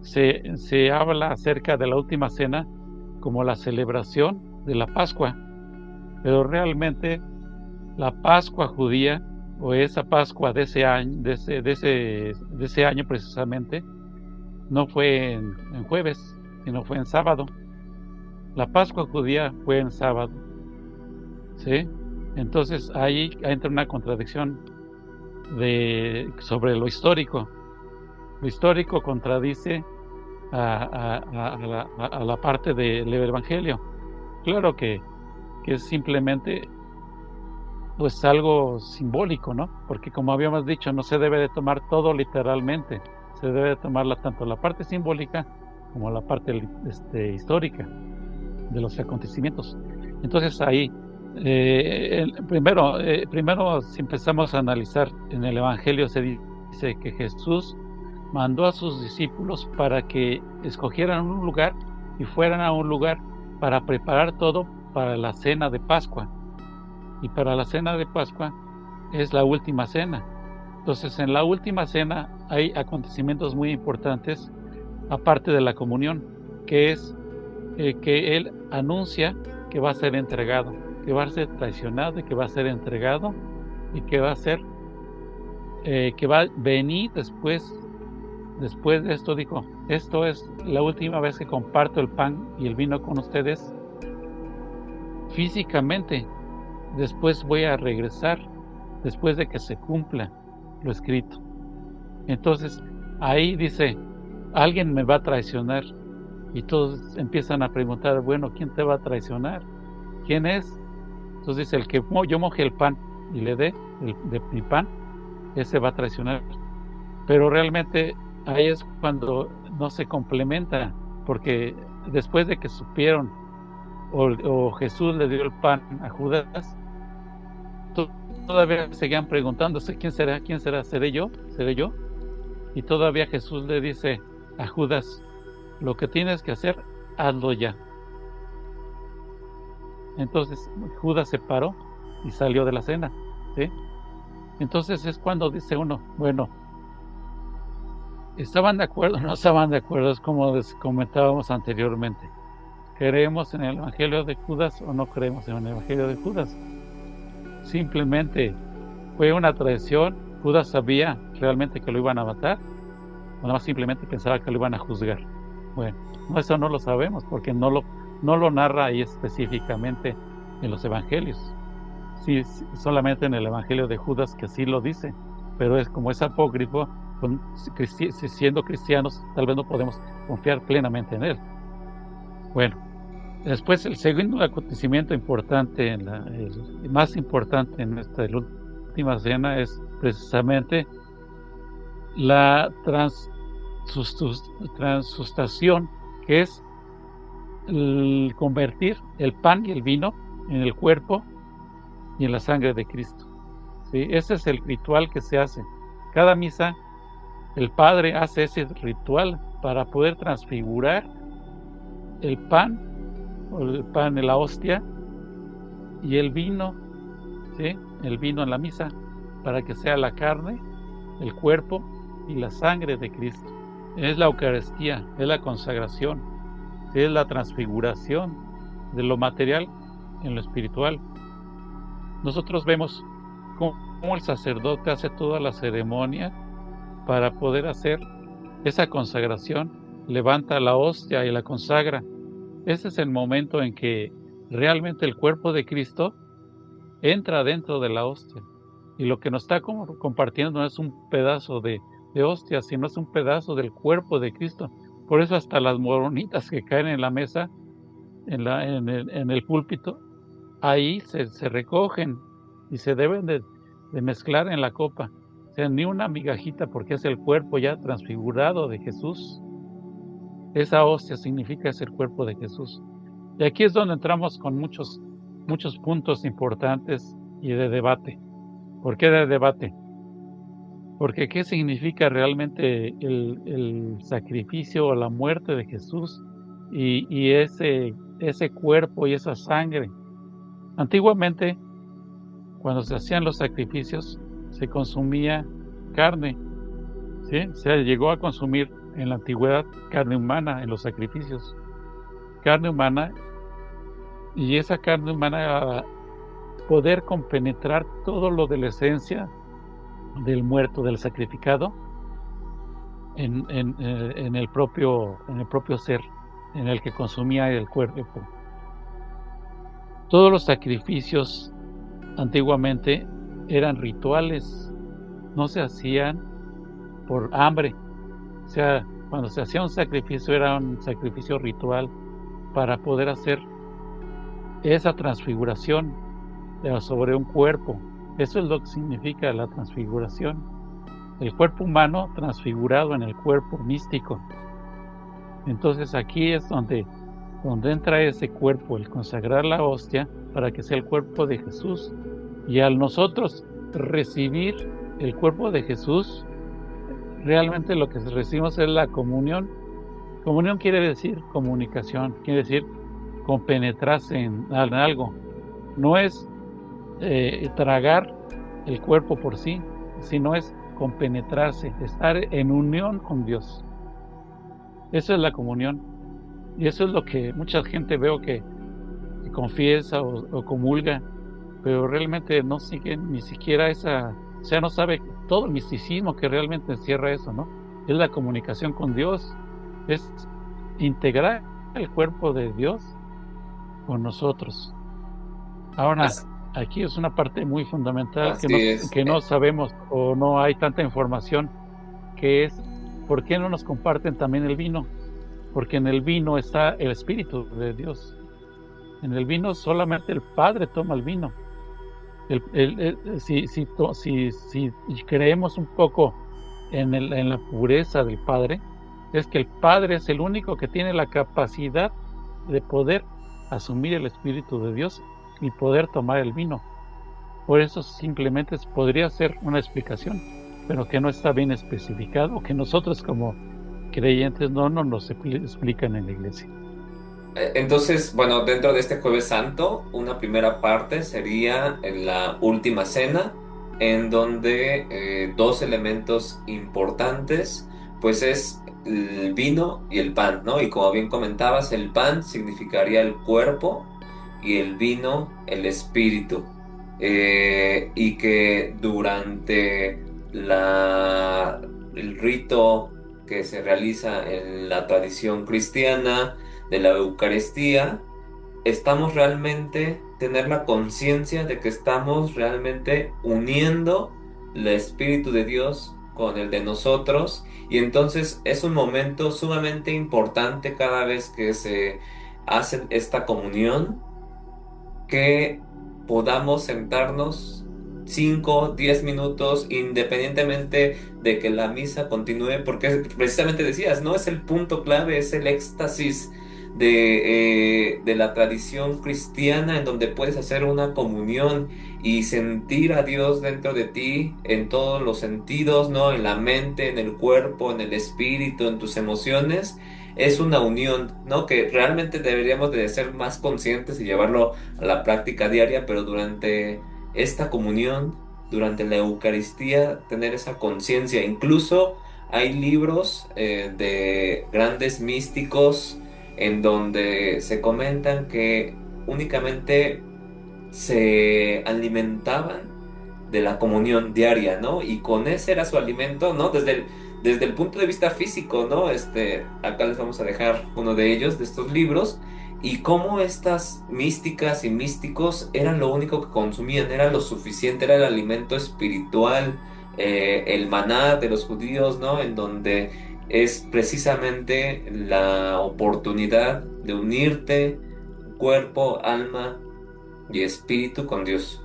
se habla acerca de la última cena como la celebración de la Pascua, pero realmente la Pascua judía o esa Pascua de ese año, de ese año precisamente, no fue en jueves, sino fue en sábado. La Pascua judía fue en sábado, ¿sí? Entonces ahí entra una contradicción sobre lo histórico. Lo histórico contradice a la parte del Evangelio. Claro que es simplemente, pues, algo simbólico, ¿no? Porque, como habíamos dicho, no se debe de tomar todo literalmente, se debe de tomar tanto la parte simbólica como la parte histórica de los acontecimientos. Entonces ahí, primero, si empezamos a analizar en el Evangelio, se dice que Jesús mandó a sus discípulos para que escogieran un lugar y fueran a un lugar para preparar todo para la cena de Pascua. Y para la cena de Pascua es la última cena. Entonces, en la última cena hay acontecimientos muy importantes, aparte de la comunión, que es que Él anuncia que va a ser entregado, que va a ser traicionado y que va a ser entregado y que va a ser, que va a venir después de esto. Dijo: esto es la última vez que comparto el pan y el vino con ustedes físicamente. Después voy a regresar, después de que se cumpla lo escrito. Entonces, ahí dice: alguien me va a traicionar. Y todos empiezan a preguntar: bueno, ¿quién te va a traicionar? ¿Quién es? Entonces dice: el que yo moje el pan y le dé de mi pan, ese va a traicionar. Pero realmente ahí es cuando no se complementa, porque después de que supieron, o Jesús le dio el pan a Judas, todavía seguían preguntándose: ¿quién será? ¿Quién será? ¿Seré yo? ¿Seré yo? Y todavía Jesús le dice a Judas: lo que tienes que hacer, hazlo ya. Entonces Judas se paró y salió de la cena, ¿sí? Entonces es cuando dice uno: bueno, ¿estaban de acuerdo o no estaban de acuerdo? Es como comentábamos anteriormente. ¿Creemos en el Evangelio de Judas o no creemos en el Evangelio de Judas? Simplemente fue una traición. ¿Judas sabía realmente que lo iban a matar? ¿O nada más simplemente pensaba que lo iban a juzgar? Bueno, eso no lo sabemos, porque no lo narra ahí específicamente en los evangelios. Sí, solamente en el evangelio de Judas, que sí lo dice, pero es como es apócrifo, siendo cristianos tal vez no podemos confiar plenamente en él. Bueno, después el segundo acontecimiento importante, el más importante en esta última cena, es precisamente la transustación, que es el convertir el pan y el vino en el cuerpo y en la sangre de Cristo, ¿sí? Ese es el ritual que se hace. Cada misa, el Padre hace ese ritual para poder transfigurar el pan, la hostia, y el vino, ¿sí? El vino en la misa, para que sea la carne, el cuerpo y la sangre de Cristo. Es la Eucaristía, es la consagración, es la transfiguración de lo material en lo espiritual. Nosotros vemos cómo el sacerdote hace toda la ceremonia para poder hacer esa consagración, levanta la hostia y la consagra. Ese es el momento en que realmente el cuerpo de Cristo entra dentro de la hostia, y lo que nos está compartiendo no es un pedazo de hostia, sino es un pedazo del cuerpo de Cristo. Por eso hasta las moronitas que caen en la mesa, en el púlpito, ahí se recogen y se deben de mezclar en la copa. O sea, ni una migajita, porque es el cuerpo ya transfigurado de Jesús. Esa hostia significa es el cuerpo de Jesús. Y aquí es donde entramos con muchos puntos importantes y de debate. ¿Por qué de debate? Porque ¿qué significa realmente el sacrificio o la muerte de Jesús y ese cuerpo y esa sangre? Antiguamente, cuando se hacían los sacrificios, se consumía carne, ¿sí? Se llegó a consumir en la antigüedad carne humana en los sacrificios. Carne humana, y esa carne humana, poder compenetrar todo lo de la esencia del muerto, del sacrificado, en el propio ser, en el que consumía el cuerpo. Todos los sacrificios antiguamente eran rituales, no se hacían por hambre. O sea, cuando se hacía un sacrificio era un sacrificio ritual para poder hacer esa transfiguración sobre un cuerpo. Eso es lo que significa la transfiguración. El cuerpo humano transfigurado en el cuerpo místico. Entonces aquí es donde entra ese cuerpo, el consagrar la hostia para que sea el cuerpo de Jesús. Y al nosotros recibir el cuerpo de Jesús, realmente lo que recibimos es la comunión. Comunión quiere decir comunicación, quiere decir compenetrarse en algo. No es tragar el cuerpo por sí, sino es compenetrarse, estar en unión con Dios. Eso es la comunión. Y eso es lo que mucha gente veo que confiesa o comulga, pero realmente no sigue ni siquiera esa, o sea, no sabe todo el misticismo que realmente encierra eso, ¿no? Es la comunicación con Dios, es integrar el cuerpo de Dios con nosotros. Ahora, As- aquí es una parte muy fundamental Así es. que no sabemos o no hay tanta información, que es, ¿por qué no nos comparten también el vino? Porque en el vino está el Espíritu de Dios. En el vino solamente el Padre toma el vino. Si creemos un poco en la pureza del Padre, es que el Padre es el único que tiene la capacidad de poder asumir el Espíritu de Dios y poder tomar el vino. Por eso simplemente podría ser una explicación, pero que no está bien especificado, que nosotros como creyentes no nos explican en la iglesia. Entonces, bueno, dentro de este Jueves Santo, una primera parte sería en la última cena, en donde dos elementos importantes, pues es el vino y el pan, ¿no? Y como bien comentabas, el pan significaría el cuerpo y el vino el espíritu. Y que durante el rito que se realiza en la tradición cristiana, de la Eucaristía, estamos realmente tener la conciencia de que estamos realmente uniendo el Espíritu de Dios con el de nosotros, y entonces es un momento sumamente importante cada vez que se hace esta comunión, que podamos sentarnos 5, 10 minutos, independientemente de que la misa continúe, porque precisamente decías, ¿no? Es el punto clave, es el éxtasis de la tradición cristiana, en donde puedes hacer una comunión y sentir a Dios dentro de ti en todos los sentidos, ¿no? En la mente, en el cuerpo, en el espíritu, en tus emociones. Es una unión, ¿no? Que realmente deberíamos de ser más conscientes y llevarlo a la práctica diaria, pero durante esta comunión, durante la Eucaristía, tener esa conciencia. Incluso hay libros de grandes místicos en donde se comentan que únicamente se alimentaban de la comunión diaria, ¿no? Y con ese era su alimento, ¿no? Desde el punto de vista físico, ¿no? Acá les vamos a dejar uno de ellos, de estos libros, y cómo estas místicas y místicos eran lo único que consumían, era lo suficiente, era el alimento espiritual, el maná de los judíos, ¿no? En donde es precisamente la oportunidad de unirte cuerpo, alma y espíritu con Dios.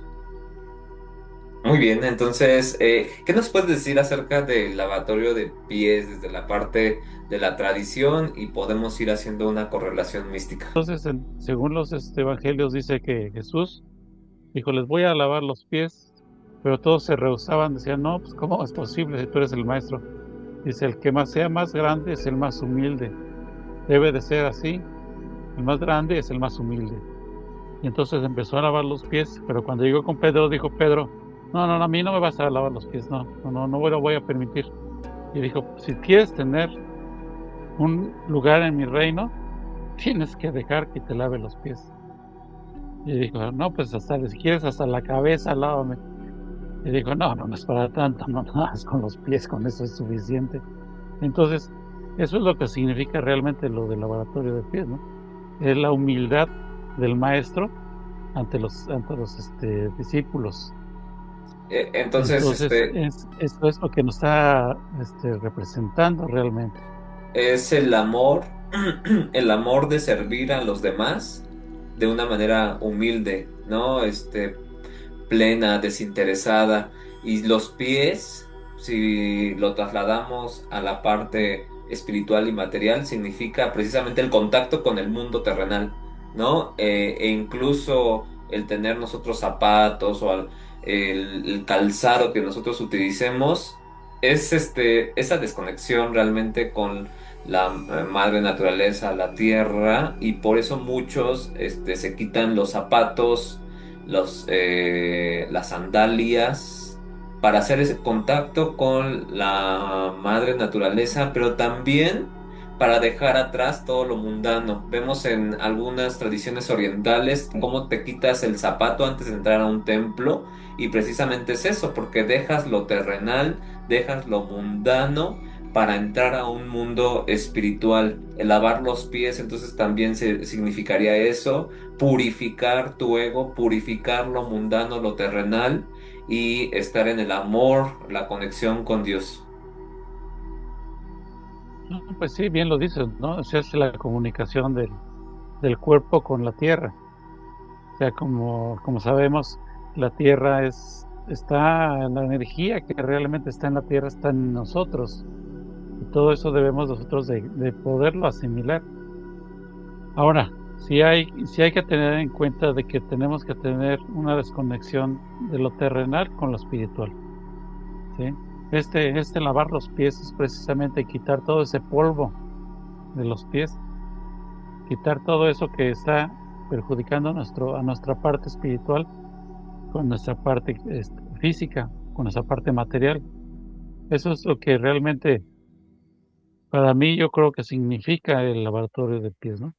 Muy bien, entonces, ¿qué nos puedes decir acerca del lavatorio de pies desde la parte de la tradición, y podemos ir haciendo una correlación mística? Entonces, según los evangelios dice que Jesús dijo, les voy a lavar los pies, pero todos se rehusaban, decían, no, pues ¿cómo es posible si tú eres el maestro? Dice, el que más sea más grande es el más humilde. Debe de ser así, el más grande es el más humilde. Y entonces empezó a lavar los pies, pero cuando llegó con Pedro, dijo Pedro, no, no, no, a mí no me vas a lavar los pies, no, no, no, no lo voy a permitir. Y dijo, si quieres tener un lugar en mi reino, tienes que dejar que te lave los pies. Y dijo, no, pues hasta, si quieres hasta la cabeza, lávame. Y dijo, no, no, no es para tanto, no, no, es con los pies, con eso es suficiente. Entonces, eso es lo que significa realmente lo del lavatorio de pies, ¿no? Es la humildad del maestro ante los discípulos. Entonces, Entonces, eso es lo que nos está, representando realmente. es el amor, el amor de servir a los demás de una manera humilde, ¿no? Plena, desinteresada. Y los pies, si lo trasladamos a la parte espiritual y material, significa precisamente el contacto con el mundo terrenal, ¿no? E incluso el tener nosotros zapatos o el calzado que nosotros utilicemos. Es esa desconexión realmente con la madre naturaleza, la tierra, y por eso muchos se quitan los zapatos, las sandalias, para hacer ese contacto con la madre naturaleza, pero también para dejar atrás todo lo mundano. Vemos en algunas tradiciones orientales cómo te quitas el zapato antes de entrar a un templo, y precisamente es eso, porque dejas lo terrenal, dejas lo mundano para entrar a un mundo espiritual. El lavar los pies entonces también significaría eso, purificar tu ego, purificar lo mundano, lo terrenal, y estar en el amor, la conexión con Dios. No, pues sí, bien lo dices, ¿no? O sea, es la comunicación del cuerpo con la tierra. O sea, como sabemos, la tierra la energía que realmente está en la tierra está en nosotros, y todo eso debemos nosotros de poderlo asimilar. Ahora, sí hay que tener en cuenta de que tenemos que tener una desconexión de lo terrenal con lo espiritual, ¿sí? Este lavar los pies es precisamente quitar todo ese polvo de los pies, quitar todo eso que está perjudicando a nuestra parte espiritual con nuestra parte, física, con nuestra parte material. Eso es lo que realmente, para mí, yo creo que significa el lavatorio de pies, ¿no?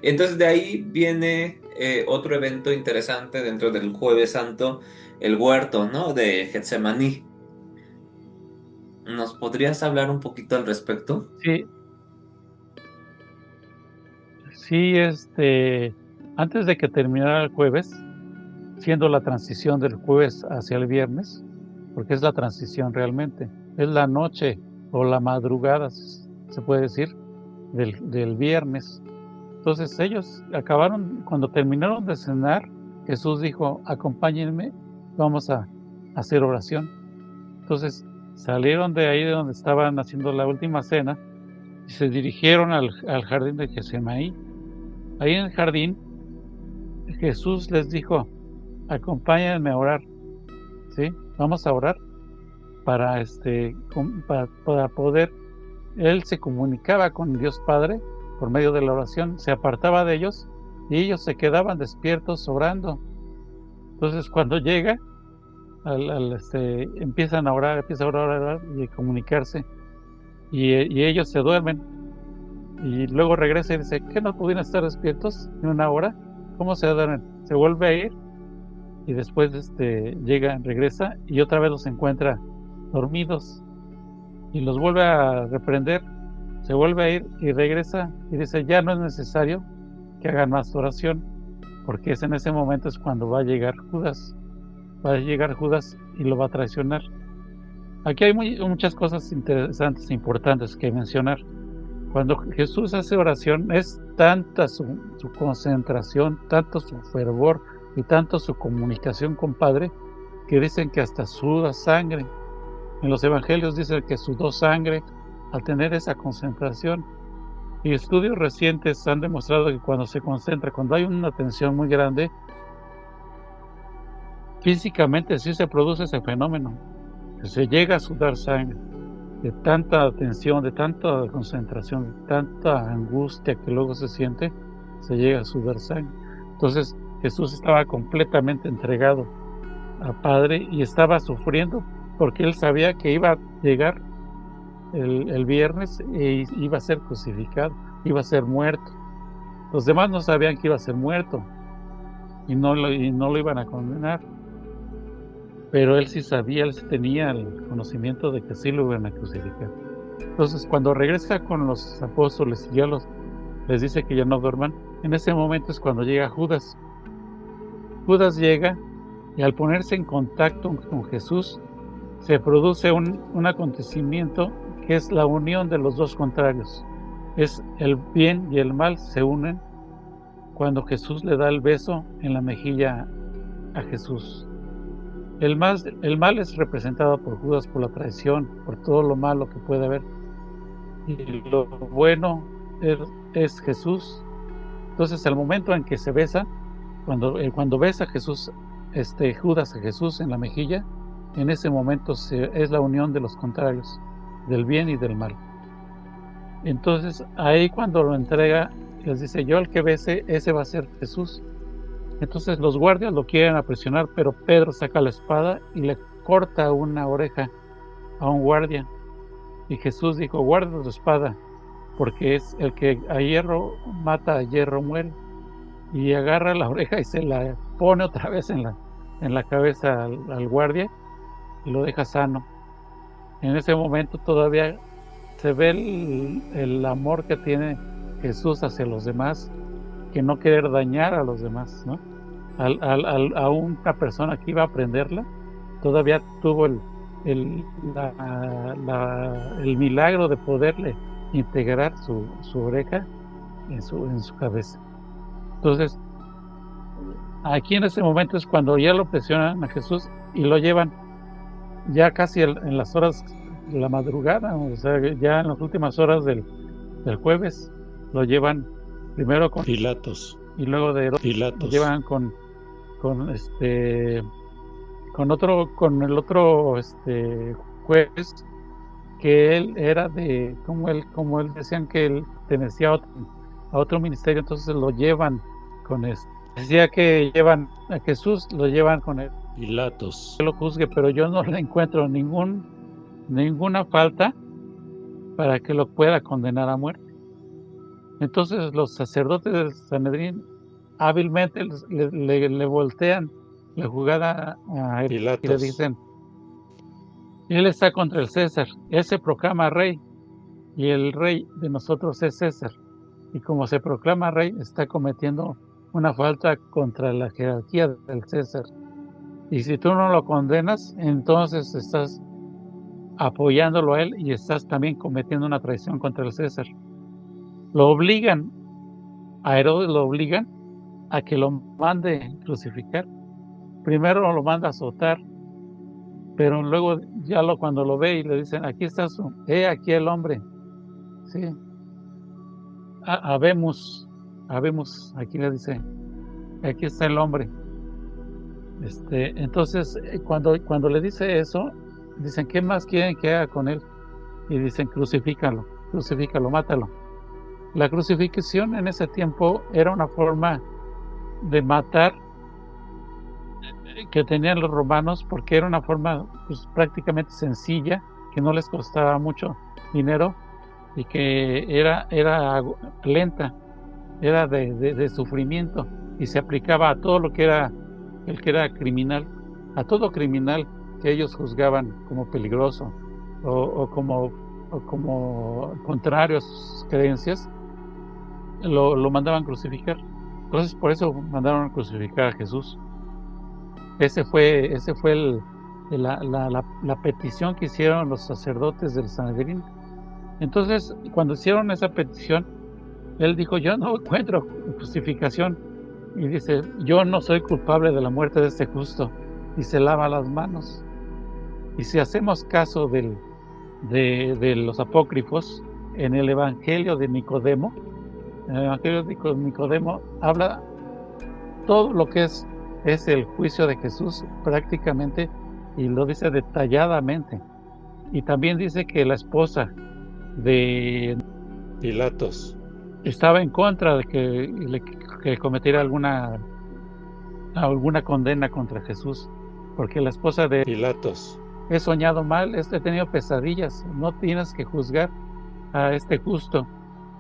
Entonces de ahí viene otro evento interesante dentro del Jueves Santo, el huerto, ¿no? De Getsemaní. ¿Nos podrías hablar un poquito al respecto? Sí, sí, antes de que terminara el jueves, siendo la transición del jueves hacia el viernes, porque es la transición realmente, es la noche o la madrugada, se puede decir, del viernes. Entonces ellos cuando terminaron de cenar, Jesús dijo: "Acompáñenme, vamos a hacer oración". Entonces salieron de ahí de donde estaban haciendo la última cena y se dirigieron al jardín de Getsemaní. Ahí en el jardín, Jesús les dijo: "Acompáñenme a orar", ¿sí? Vamos a orar para poder. Él se comunicaba con Dios Padre por medio de la oración, se apartaba de ellos y ellos se quedaban despiertos orando. Entonces, cuando llega, empiezan a orar, empieza a orar, orar y a comunicarse, y ellos se duermen. Y luego regresa y dice: "¿Qué no pudieron estar despiertos ni una hora? ¿Cómo se duermen?". Se vuelve a ir y después, regresa y otra vez los encuentra dormidos y los vuelve a reprender. Se vuelve a ir y regresa y dice: "Ya no es necesario que hagan más oración", porque en ese momento es cuando va a llegar Judas. Va a llegar Judas y lo va a traicionar. Aquí hay muchas cosas interesantes e importantes que mencionar. Cuando Jesús hace oración, es tanta su concentración, tanto su fervor y tanto su comunicación con Padre, que dicen que hasta suda sangre. En los evangelios dicen que sudó sangre al tener esa concentración. Y estudios recientes han demostrado que cuando se concentra, cuando hay una tensión muy grande, físicamente sí se produce ese fenómeno, que se llega a sudar sangre, de tanta tensión, de tanta concentración, de tanta angustia que luego se siente, se llega a sudar sangre. Entonces, Jesús estaba completamente entregado al Padre y estaba sufriendo, porque él sabía que iba a llegar el viernes e iba a ser crucificado, iba a ser muerto. Los demás no sabían que iba a ser muerto y no lo iban a condenar. pero él sí sabía, él sí tenía el conocimiento de que sí lo iban a crucificar. Entonces, cuando regresa con los apóstoles y les dice que ya no duerman, en ese momento es cuando llega Judas. Judas llega y al ponerse en contacto con Jesús, se produce un acontecimiento que es la unión de los dos contrarios. Es el bien y el mal se unen cuando Jesús le da el beso en la mejilla a Jesús. El mal es representado por Judas por la traición, por todo lo malo que puede haber. Y lo bueno es Jesús. Entonces, al momento en que se besa, cuando besa a Jesús, Judas a Jesús en la mejilla, en ese momento es la unión de los contrarios, del bien y del mal. Entonces, ahí cuando lo entrega, les dice, yo el que bese, ese va a ser Jesús. Entonces los guardias lo quieren aprisionar, pero Pedro saca la espada y le corta una oreja a un guardia. Y Jesús dijo, guarda tu espada, porque es el que a hierro mata, a hierro muere. Y agarra la oreja y se la pone otra vez en la cabeza al guardia y lo deja sano. En ese momento todavía se ve el amor que tiene Jesús hacia los demás, que no querer dañar a los demás, ¿no? A una persona que iba a aprenderla, todavía tuvo el milagro de poderle integrar su oreja en su cabeza. Entonces, aquí en ese momento es cuando ya lo presionan a Jesús y lo llevan ya casi en las horas de la madrugada, o sea, ya en las últimas horas del jueves, lo llevan primero con Pilatos. y luego de Herodes, lo Pilatos. llevan con el otro juez, que él era como él decían que él pertenecía a otro ministerio, entonces lo llevan con decía que llevan a Jesús, lo llevan con él, Pilatos. que lo juzgue, pero yo no le encuentro ninguna falta para que lo pueda condenar a muerte. Entonces los sacerdotes del Sanedrín hábilmente le voltean la jugada a él y le Pilatos. dicen, él está contra el César, él se proclama rey y el rey de nosotros es César. Y como se proclama rey, está cometiendo una falta contra la jerarquía del César. Y si tú no lo condenas, entonces estás apoyándolo a él y estás también cometiendo una traición contra el César. A Herodes lo obligan a que lo mande crucificar. Primero lo manda a azotar, pero luego ya cuando lo ve y le dicen, aquí está aquí el hombre. Sí. Habemos, aquí le dice, aquí está el hombre. Entonces, cuando le dice eso, dicen, ¿qué más quieren que haga con él? Y dicen, crucifícalo, mátalo. La crucifixión en ese tiempo era una forma de matar que tenían los romanos, porque era una forma pues, prácticamente sencilla, que no les costaba mucho dinero y que era lenta, era de sufrimiento y se aplicaba a todo lo que era el que era criminal, a todo criminal que ellos juzgaban como peligroso o como contrario a sus creencias, lo mandaban crucificar. Entonces por eso mandaron a crucificar a Jesús. Ese fue la petición que hicieron los sacerdotes del Sanedrín. Entonces, cuando hicieron esa petición, él dijo, yo no encuentro justificación. Y dice, yo no soy culpable de la muerte de este justo. Y se lava las manos. Y si hacemos caso de los apócrifos, en el Evangelio de Nicodemo, habla todo lo que es el juicio de Jesús prácticamente, y lo dice detalladamente. Y también dice que la esposa de Pilatos estaba en contra de que cometiera alguna condena contra Jesús, porque la esposa de Pilatos. He soñado mal, he tenido pesadillas, no tienes que juzgar a este justo.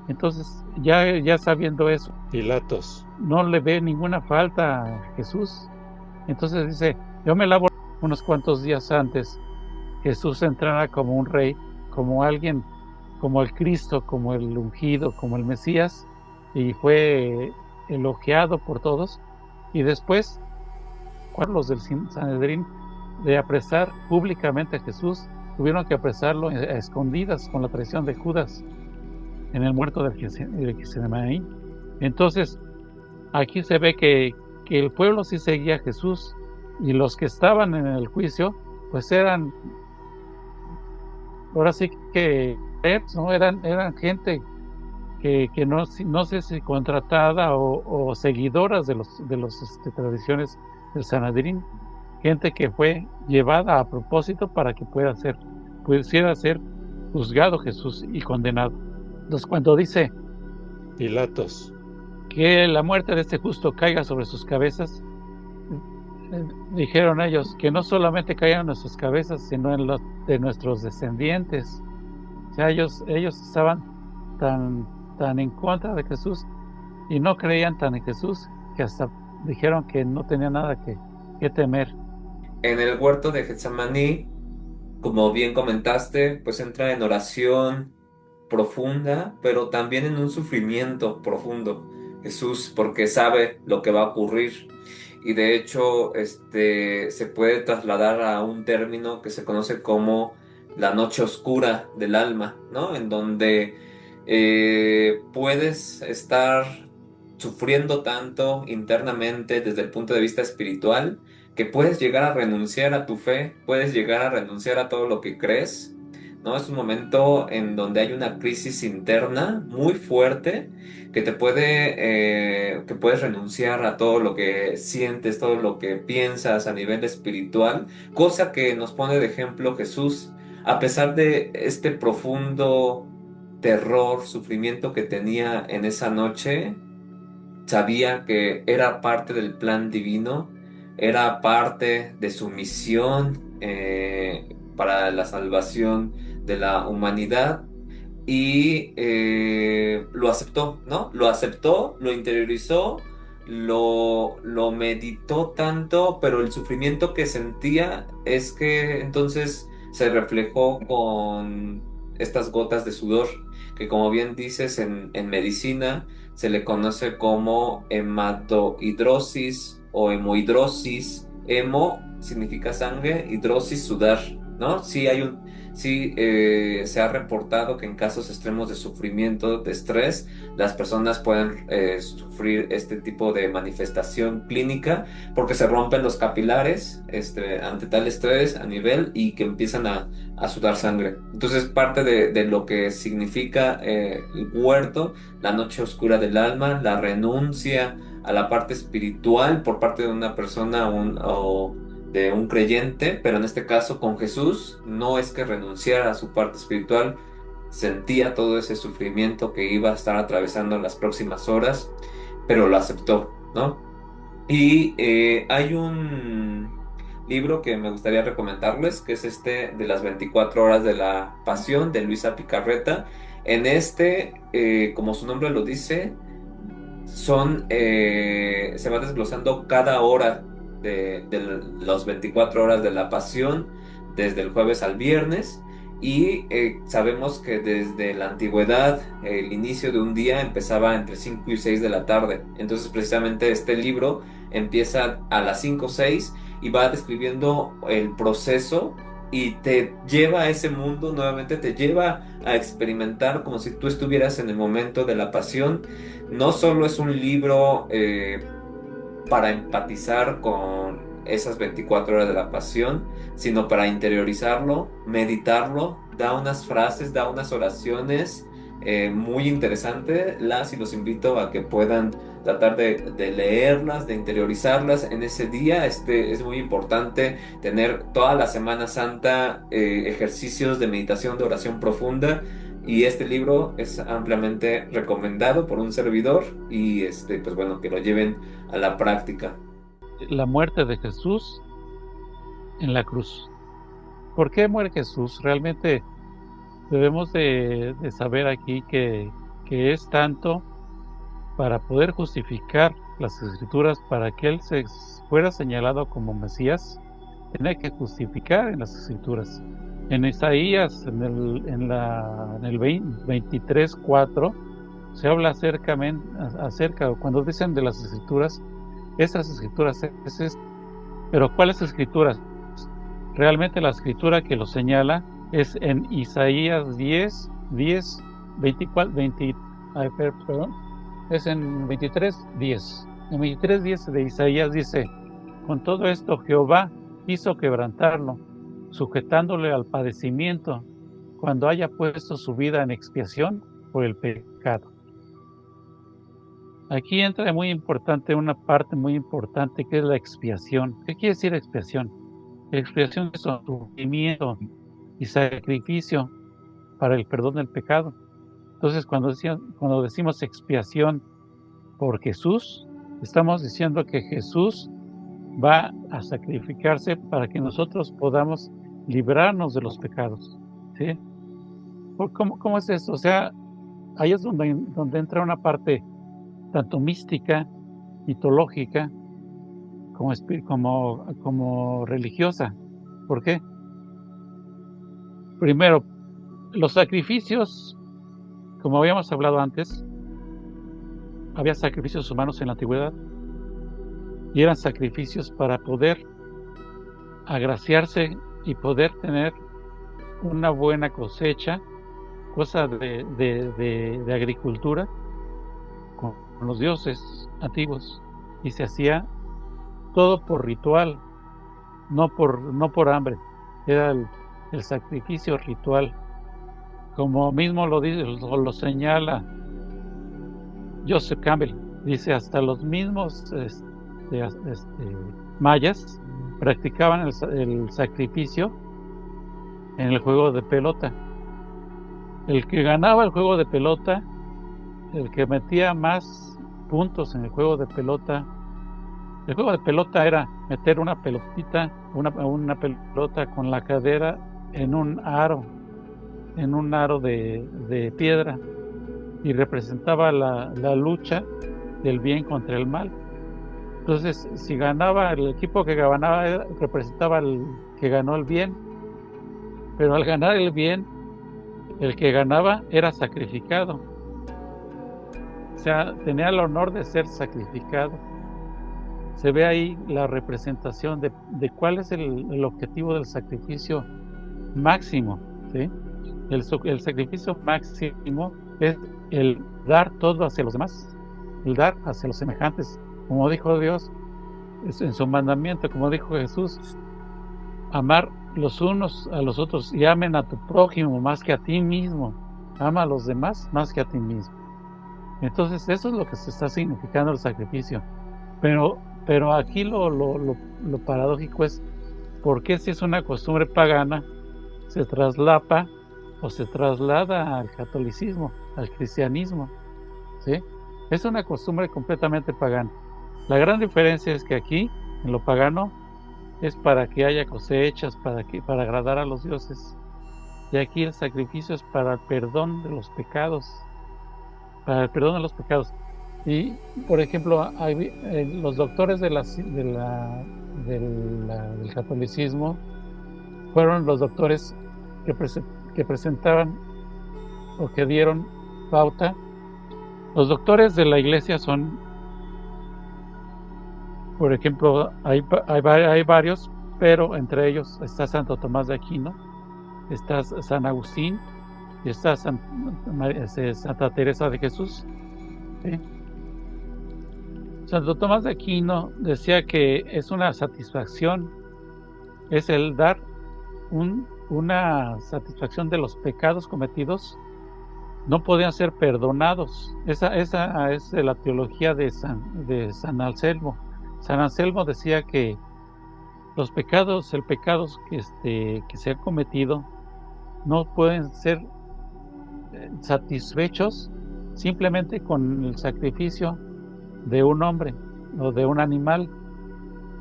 Entonces, ya sabiendo eso, Pilatos no le ve ninguna falta a Jesús. Entonces dice, yo me lavo unos cuantos días antes, Jesús entrara como un rey, como alguien, como el Cristo, como el ungido, como el Mesías, y fue elogiado por todos. Y después, cuando los del Sanedrín de apresar públicamente a Jesús, tuvieron que apresarlo a escondidas con la traición de Judas en el muerto del Getsemaní. Entonces, aquí se ve que el pueblo sí seguía a Jesús y los que estaban en el juicio, pues eran, ahora sí que, ¿no? Eran gente que no, no sé si contratada o seguidoras de los tradiciones del Sanedrín, gente que fue llevada a propósito para que pudiera ser juzgado Jesús y condenado. Entonces, cuando dice Pilatos, que la muerte de este justo caiga sobre sus cabezas, dijeron ellos que no solamente caigan en nuestras cabezas, sino en los de nuestros descendientes. O sea, ellos estaban tan en contra de Jesús y no creían tan en Jesús que hasta dijeron que no tenía nada que temer. En el huerto de Getsemaní, como bien comentaste, pues entra en oración profunda, pero también en un sufrimiento profundo. Jesús, porque sabe lo que va a ocurrir. Y de hecho, se puede trasladar a un término que se conoce como la noche oscura del alma, ¿no? En donde puedes estar sufriendo tanto internamente desde el punto de vista espiritual que puedes llegar a renunciar a tu fe, puedes llegar a renunciar a todo lo que crees, ¿no? Es un momento en donde hay una crisis interna muy fuerte que puedes renunciar a todo lo que sientes, todo lo que piensas a nivel espiritual, cosa que nos pone de ejemplo Jesús, a pesar de este profundo terror, sufrimiento que tenía en esa noche. Sabía que era parte del plan divino, era parte de su misión para la salvación de la humanidad y lo aceptó, ¿no? Lo aceptó, lo interiorizó, lo meditó tanto, pero el sufrimiento que sentía es que entonces se reflejó con estas gotas de sudor, que como bien dices en medicina, se le conoce como hematohidrosis o hemohidrosis. Hemo significa sangre, hidrosis, sudar, ¿no? Sí, se ha reportado que en casos extremos de sufrimiento, de estrés, las personas pueden sufrir este tipo de manifestación clínica porque se rompen los capilares ante tal estrés a nivel y que empiezan a sudar sangre. Entonces, parte de lo que significa el huerto, la noche oscura del alma, la renuncia a la parte espiritual por parte de una persona o de un creyente, pero en este caso con Jesús no es que renunciara a su parte espiritual, sentía todo ese sufrimiento que iba a estar atravesando en las próximas horas, pero lo aceptó, ¿no? Y hay un libro que me gustaría recomendarles, que es este de las 24 horas de la pasión de Luisa Picarreta. En como su nombre lo dice, se va desglosando cada hora de las 24 horas de la pasión, desde el jueves al viernes. Y sabemos que desde la antigüedad el inicio de un día empezaba entre 5 y 6 de la tarde. Entonces precisamente este libro empieza a las 5 o 6 y va describiendo el proceso y te lleva a ese mundo nuevamente, te lleva a experimentar como si tú estuvieras en el momento de la pasión. No solo es un libro para empatizar con esas 24 horas de la pasión, sino para interiorizarlo, meditarlo, da unas frases, da unas oraciones muy interesantes. Las y los invito a que puedan tratar de leerlas, de interiorizarlas en ese día. Es muy importante tener toda la Semana Santa ejercicios de meditación, de oración profunda. Y este libro es ampliamente recomendado por un servidor y pues bueno, que lo lleven a la práctica. La muerte de Jesús en la cruz. ¿Por qué muere Jesús? Realmente debemos de saber aquí que es tanto para poder justificar las escrituras, para que Él fuera señalado como Mesías, tenía que justificar en las Escrituras. En Isaías, en el 23:4, se habla acerca, cuando dicen de las Escrituras, esas Escrituras es esto. Pero ¿cuáles Escrituras? Realmente la Escritura que lo señala es en Isaías 10, 24, es en 23:10. En 23:10 de Isaías dice: con todo esto Jehová hizo quebrantarlo, sujetándole al padecimiento, cuando haya puesto su vida en expiación por el pecado. Aquí entra una parte muy importante, que es la expiación. ¿Qué quiere decir expiación? Expiación es sufrimiento y sacrificio para el perdón del pecado. Entonces, cuando decimos expiación por Jesús, estamos diciendo que Jesús va a sacrificarse para que nosotros podamos librarnos de los pecados, ¿sí? ¿Cómo es eso? O sea, ahí es donde entra una parte tanto mística, mitológica, como religiosa. ¿Por qué? Primero, los sacrificios, como habíamos hablado antes, había sacrificios humanos en la antigüedad y eran sacrificios para poder agraciarse y poder tener una buena cosecha, cosa de agricultura, con los dioses antiguos, y se hacía todo por ritual, no por hambre. Era el sacrificio ritual, como mismo lo señala Joseph Campbell. Dice, hasta los mismos mayas practicaban el sacrificio en el juego de pelota. El que ganaba el juego de pelota, el que metía más puntos en el juego de pelota. El juego de pelota era meter una pelotita, una pelota con la cadera en un aro de piedra, y representaba la lucha del bien contra el mal. Entonces, si ganaba el equipo que ganaba, representaba el que ganó el bien, pero al ganar el bien, el que ganaba era sacrificado. O sea, tenía el honor de ser sacrificado. Se ve ahí la representación de cuál es el objetivo del sacrificio máximo, ¿sí? El sacrificio máximo es el dar todo hacia los demás, el dar hacia los semejantes, como dijo Dios en su mandamiento, como dijo Jesús: amar los unos a los otros, y amen a tu prójimo más que a ti mismo. Ama a los demás más que a ti mismo. Entonces, eso es lo que se está significando el sacrificio. Pero aquí lo paradójico es, ¿por qué, si es una costumbre pagana, se traslapa o se traslada al catolicismo, al cristianismo? ¿Sí? Es una costumbre completamente pagana. La gran diferencia es que aquí, en lo pagano, es para que haya cosechas, para agradar a los dioses. Y aquí el sacrificio es para el perdón de los pecados. Para el perdón de los pecados. Y, por ejemplo, los doctores del catolicismo fueron los doctores que presentaban o que dieron pauta. Los doctores de la iglesia son, por ejemplo, hay varios, pero entre ellos está Santo Tomás de Aquino, está San Agustín y está Santa Teresa de Jesús, ¿sí? Santo Tomás de Aquino decía que es una satisfacción, es el dar una satisfacción de los pecados cometidos, no podían ser perdonados. Esa es la teología de San Anselmo. San Anselmo decía que los pecados que se han cometido no pueden ser satisfechos simplemente con el sacrificio de un hombre o de un animal,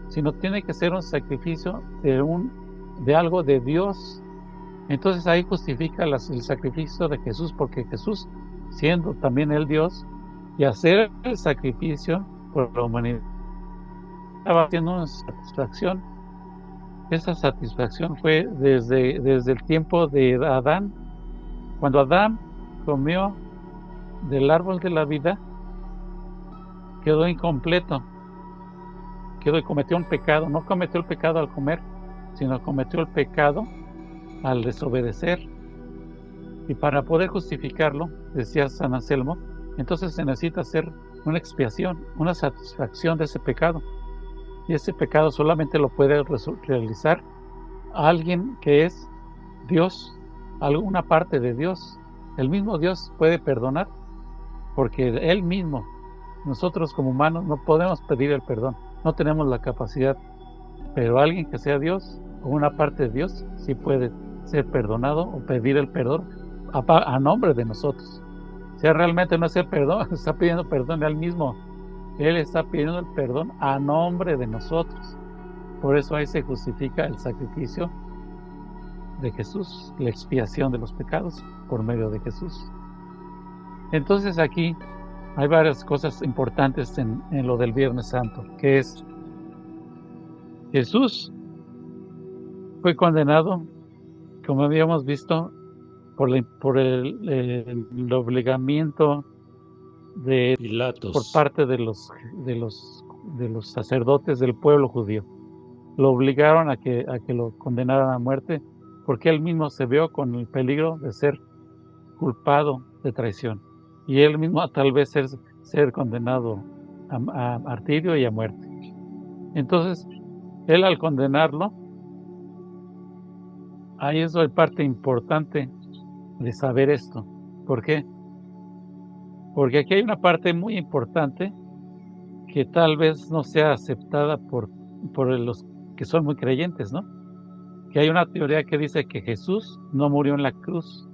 sino tiene que ser un sacrificio de algo de Dios. Entonces ahí justifica el sacrificio de Jesús, porque Jesús, siendo también el Dios, y hacer el sacrificio por la humanidad, estaba haciendo una satisfacción Esa satisfacción fue desde el tiempo de Adán. Cuando Adán comió del árbol de la vida, quedó incompleto, quedó y cometió un pecado. No cometió el pecado al comer, sino cometió el pecado al desobedecer. Y para poder justificarlo, decía San Anselmo, entonces se necesita hacer una expiación, una satisfacción de ese pecado. Y ese pecado solamente lo puede realizar alguien que es Dios, alguna parte de Dios. El mismo Dios puede perdonar, porque Él mismo, nosotros como humanos no podemos pedir el perdón, no tenemos la capacidad, pero alguien que sea Dios o una parte de Dios sí puede ser perdonado o pedir el perdón a nombre de nosotros. O sea, realmente no es el perdón, está pidiendo perdón a Él mismo, Él está pidiendo el perdón a nombre de nosotros. Por eso ahí se justifica el sacrificio de Jesús, la expiación de los pecados por medio de Jesús. Entonces aquí hay varias cosas importantes en lo del Viernes Santo, que es Jesús fue condenado, como habíamos visto, por el obligamiento por Pilatos. parte de los sacerdotes del pueblo judío. Lo obligaron a que lo condenaran a muerte, porque él mismo se vio con el peligro de ser culpado de traición, y él mismo tal vez ser condenado a martirio y a muerte. Entonces, él al condenarlo, ahí es la parte importante de saber esto. ¿Por qué? Porque aquí hay una parte muy importante que tal vez no sea aceptada por los que son muy creyentes, ¿no? Que hay una teoría que dice que Jesús no murió en la cruz,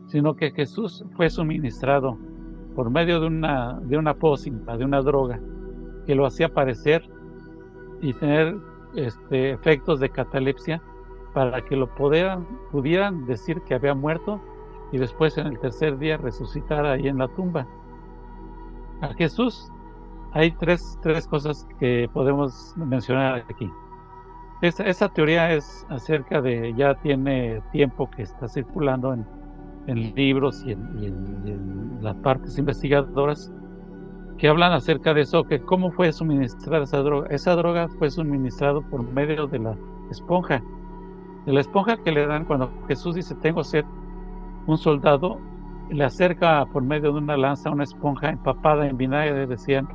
sino que Jesús fue suministrado por medio de una pócima, de una droga, que lo hacía padecer y tener efectos de catalepsia, para que lo pudieran decir que había muerto y después en el tercer día resucitar ahí en la tumba. A Jesús hay tres cosas que podemos mencionar aquí. Esa teoría es acerca de, ya tiene tiempo que está circulando en libros y en las partes investigadoras, que hablan acerca de eso, que cómo fue suministrada esa droga. Esa droga fue suministrada por medio de la esponja que le dan cuando Jesús dice tengo sed. Un soldado le acerca por medio de una lanza una esponja empapada en vinagre, decían,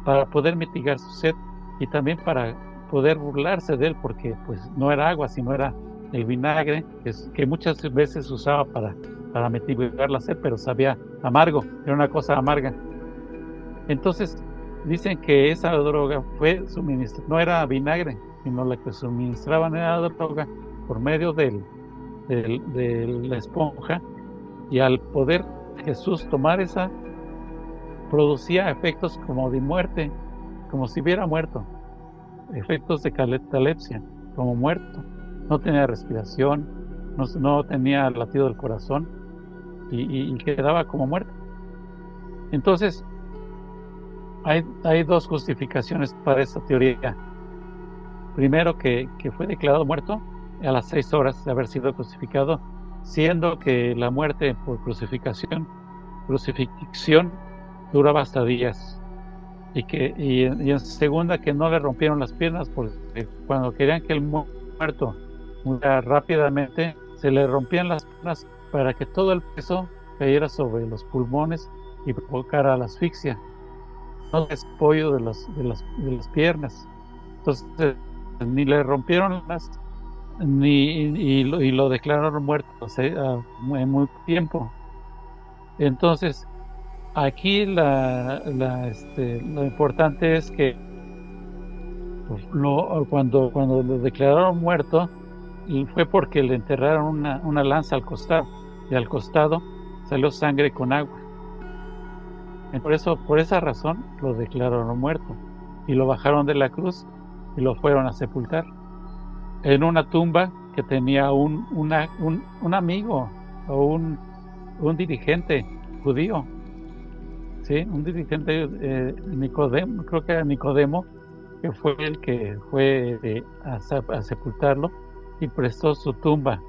para poder mitigar su sed y también para poder burlarse de él, porque pues no era agua, sino era el vinagre, que muchas veces se usaba para mitigar la sed, pero sabía amargo, era una cosa amarga. Entonces dicen que esa droga fue suministrada, no era vinagre, sino la que suministraban era droga por medio de la esponja, y al poder Jesús tomar esa, producía efectos como de muerte, como si hubiera muerto, efectos de catalepsia, como muerto. No tenía respiración, no tenía latido del corazón y quedaba como muerto. Entonces, hay dos justificaciones para esta teoría. Primero, que fue declarado muerto a las 6 horas de haber sido crucificado, siendo que la muerte por crucifixión duraba hasta días. Y en segunda, que no le rompieron las piernas, porque cuando querían que el muerto muriera rápidamente, se le rompían las piernas para que todo el peso cayera sobre los pulmones y provocara la asfixia, no el apoyo de las piernas. Entonces, ni le rompieron y lo declararon muerto en muy tiempo. Entonces, aquí lo importante es que cuando lo declararon muerto, fue porque le enterraron una lanza al costado, y al costado salió sangre con agua. Por esa razón lo declararon muerto y lo bajaron de la cruz y lo fueron a sepultar en una tumba que tenía un amigo o un dirigente judío, ¿sí? Un dirigente, Nicodemo, creo que era Nicodemo, que fue el que fue a sepultarlo y prestó su tumba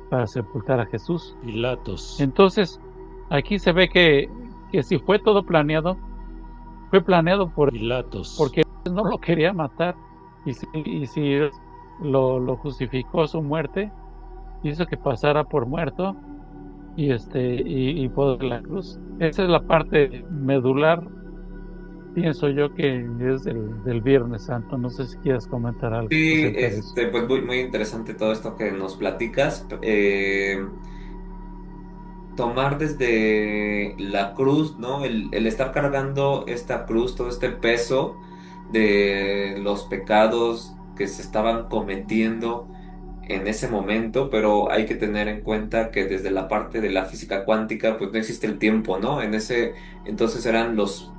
para sepultar a Jesús. Pilatos. Entonces, aquí se ve que si fue todo planeado, fue planeado Pilatos. porque no lo quería matar, y si lo justificó su muerte, hizo que pasara por muerto y por la cruz. Esa es la parte medular, pienso yo, que es del Viernes Santo. No sé si quieres comentar algo Sí, acerca de eso. pues muy interesante todo esto que nos platicas. Tomar desde la cruz, ¿no? El estar cargando esta cruz, todo este peso de los pecados que se estaban cometiendo en ese momento, pero hay que tener en cuenta que desde la parte de la física cuántica, pues no existe el tiempo, ¿no? Entonces eran los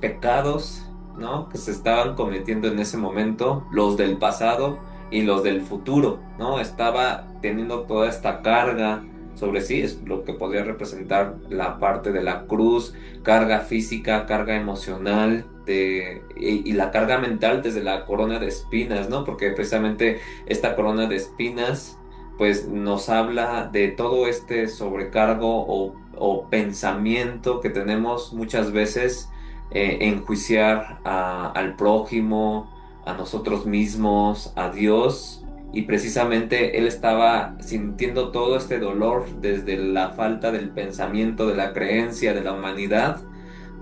pecados, ¿no? Que se estaban cometiendo en ese momento, los del pasado y los del futuro, ¿no? Estaba teniendo toda esta carga sobre sí, es lo que podría representar la parte de la cruz, carga física, carga emocional, y la carga mental desde la corona de espinas, ¿no? Porque precisamente esta corona de espinas pues nos habla de todo este sobrecargo o pensamiento que tenemos muchas veces, enjuiciar al prójimo, a nosotros mismos, a Dios, y precisamente él estaba sintiendo todo este dolor desde la falta del pensamiento, de la creencia, de la humanidad.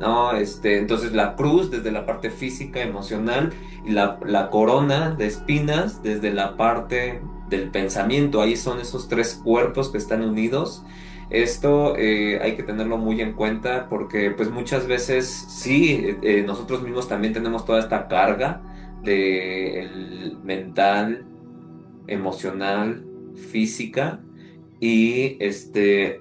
¿No? Entonces la cruz desde la parte física, emocional, y la corona de espinas desde la parte del pensamiento. Ahí son esos tres cuerpos que están unidos. Esto hay que tenerlo muy en cuenta porque pues muchas veces sí, nosotros mismos también tenemos toda esta carga de el mental, emocional, física, y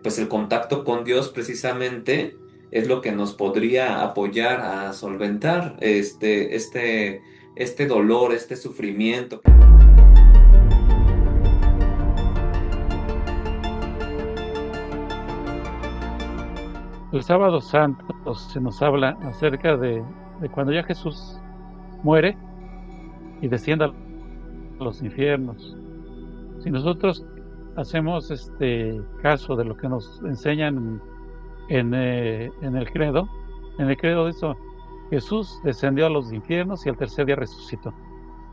pues el contacto con Dios precisamente es lo que nos podría apoyar a solventar este dolor, este sufrimiento. El Sábado Santo se nos habla acerca de cuando ya Jesús muere y desciende a los infiernos. Si nosotros hacemos caso de lo que nos enseñan en el credo dice: Jesús descendió a los infiernos y al tercer día resucitó.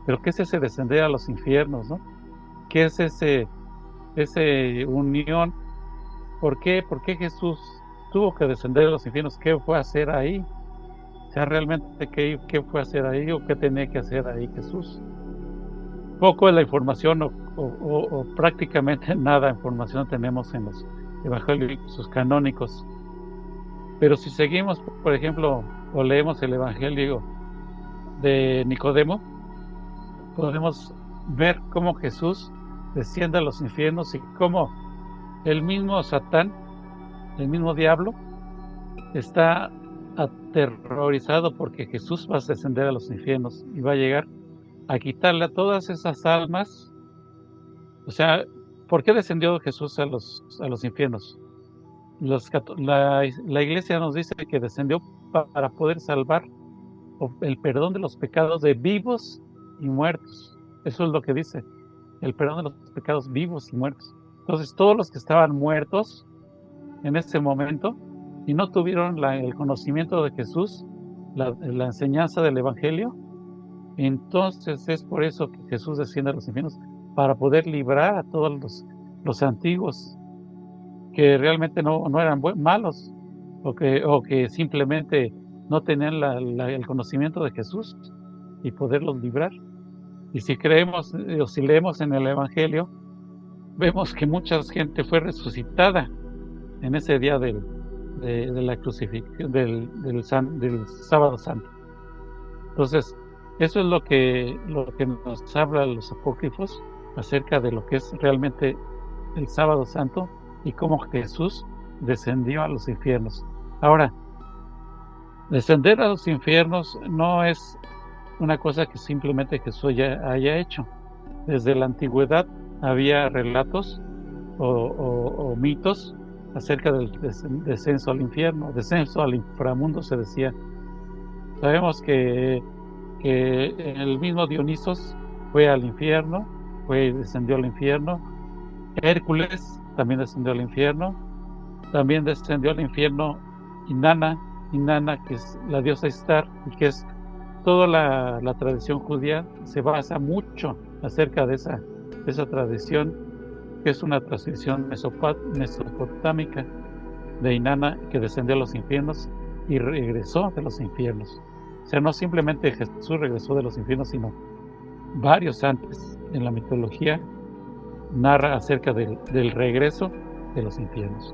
Pero ¿qué es ese descender a los infiernos, no? ¿Qué es ese unión? ¿Por qué? ¿Por qué Jesús tuvo que descender a los infiernos? ¿Qué fue a hacer ahí? O sea, realmente, ¿qué fue a hacer ahí o qué tenía que hacer ahí Jesús? Poco de la información o prácticamente nada de información tenemos en los evangelios canónicos. Pero si seguimos, por ejemplo, o leemos el evangelio de Nicodemo, podemos ver cómo Jesús desciende a los infiernos y cómo el mismo Satán, el mismo diablo, está aterrorizado porque Jesús va a descender a los infiernos y va a llegar a quitarle a todas esas almas. O sea, ¿por qué descendió Jesús a los infiernos? La Iglesia nos dice que descendió para poder salvar el perdón de los pecados de vivos y muertos. Eso es lo que dice, el perdón de los pecados vivos y muertos. Entonces, todos los que estaban muertos en ese momento y no tuvieron el conocimiento de Jesús, la enseñanza del Evangelio, entonces es por eso que Jesús desciende a los infiernos, para poder librar a todos los antiguos que realmente no eran malos, o que simplemente no tenían el conocimiento de Jesús, y poderlos librar. Y si creemos o si leemos en el Evangelio, vemos que mucha gente fue resucitada en ese día de la crucifixión, del Sábado Santo. Entonces, eso es lo que nos habla los apócrifos acerca de lo que es realmente el Sábado Santo y cómo Jesús descendió a los infiernos. Ahora, descender a los infiernos no es una cosa que simplemente Jesús ya haya hecho. Desde la antigüedad había relatos o mitos acerca del descenso al infierno, descenso al inframundo se decía. Sabemos que que el mismo Dionisos fue al infierno, descendió al infierno. Hércules también descendió al infierno. También descendió al infierno Inanna, que es la diosa Istar, y que es toda la tradición judía se basa mucho acerca de esa tradición, que es una tradición mesopotámica de Inanna, que descendió a los infiernos y regresó de los infiernos. O sea, no simplemente Jesús regresó de los infiernos, sino varios antes en la mitología narra acerca del regreso de los infiernos.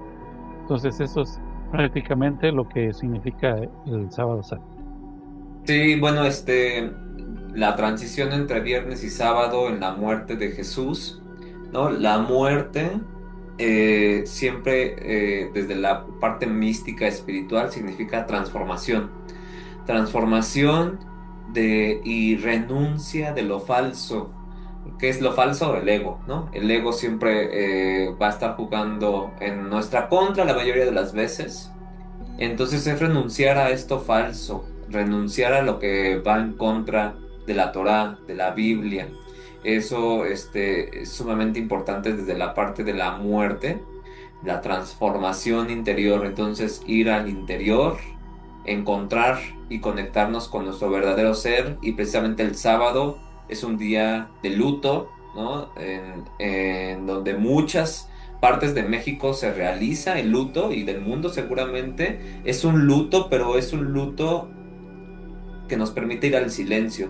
Entonces eso es prácticamente lo que significa el sábado santo. Sí, bueno, la transición entre viernes y sábado en la muerte de Jesús, ¿no? La muerte siempre desde la parte mística espiritual significa transformación. Transformación y renuncia de lo falso. ¿Qué es lo falso? El ego, ¿no? El ego siempre va a estar jugando en nuestra contra la mayoría de las veces. Entonces es renunciar a esto falso, renunciar a lo que va en contra de la Torá, de la Biblia. Eso es sumamente importante desde la parte de la muerte, la transformación interior. Entonces ir al interior, encontrar y conectarnos con nuestro verdadero ser. Y precisamente el sábado es un día de luto, ¿no? En donde muchas partes de México se realiza el luto y del mundo seguramente es un luto, pero es un luto que nos permite ir al silencio,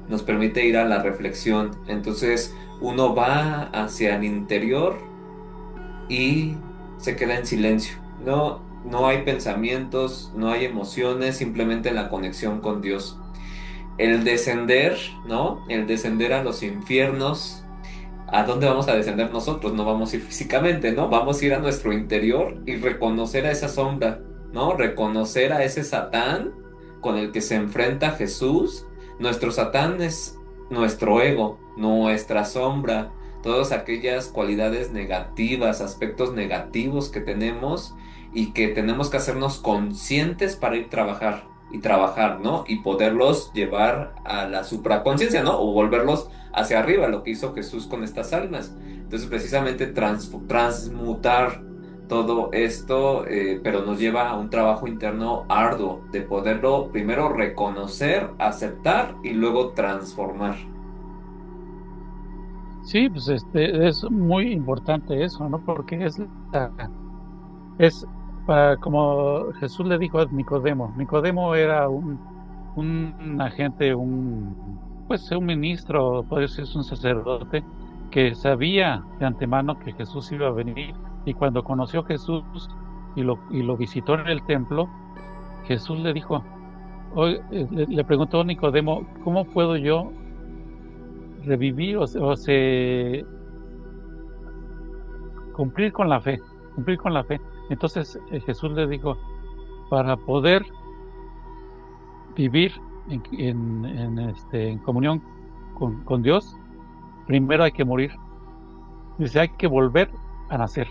nos permite ir a la reflexión. Entonces uno va hacia el interior y se queda en silencio. No, no hay pensamientos, no hay emociones, simplemente la conexión con Dios. El descender, ¿no? El descender a los infiernos. ¿A dónde vamos a descender nosotros? No vamos a ir físicamente, ¿no? Vamos a ir a nuestro interior y reconocer a esa sombra, ¿no? Reconocer a ese Satán con el que se enfrenta Jesús. Nuestro Satán es nuestro ego, nuestra sombra, todas aquellas cualidades negativas, aspectos negativos que tenemos y que tenemos que hacernos conscientes para ir y trabajar, ¿no? Y poderlos llevar a la supraconciencia, ¿no? O volverlos hacia arriba, lo que hizo Jesús con estas almas. Entonces, precisamente transmutar todo esto, pero nos lleva a un trabajo interno arduo de poderlo primero reconocer, aceptar y luego transformar. Sí, pues es muy importante eso, ¿no? Porque es para, como Jesús le dijo a Nicodemo. Nicodemo era un agente, pues un ministro, puede ser un sacerdote, que sabía de antemano que Jesús iba a venir, y cuando conoció a Jesús y lo visitó en el templo, Jesús le dijo, le preguntó a Nicodemo, ¿cómo puedo yo revivir cumplir con la fe? Cumplir con la fe. Entonces Jesús le dijo, para poder vivir en comunión con Dios, primero hay que morir. Dice, hay que volver a nacer.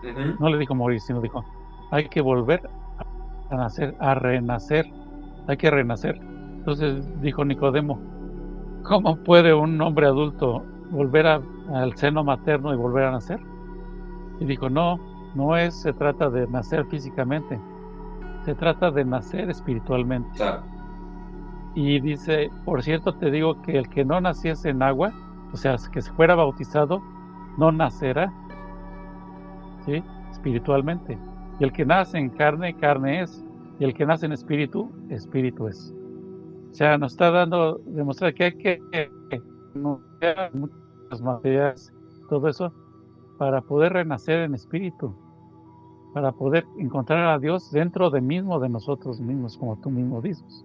Ujú. No le dijo morir, sino dijo, hay que volver a nacer, a renacer. Hay que renacer. Entonces dijo Nicodemo, ¿cómo puede un hombre adulto volver al seno materno y volver a nacer? Y dijo, no se trata de nacer físicamente, se trata de nacer espiritualmente. O sea, Y dice, por cierto, te digo que el que no naciese en agua, o sea, que se fuera bautizado, no nacerá, ¿sí? Espiritualmente. Y el que nace en carne, carne es. Y el que nace en espíritu, espíritu es. O sea, nos está dando, demostrar que hay que renunciar a muchas materias, todo eso, para poder renacer en espíritu, para poder encontrar a Dios dentro de nosotros mismos, como tú mismo dices.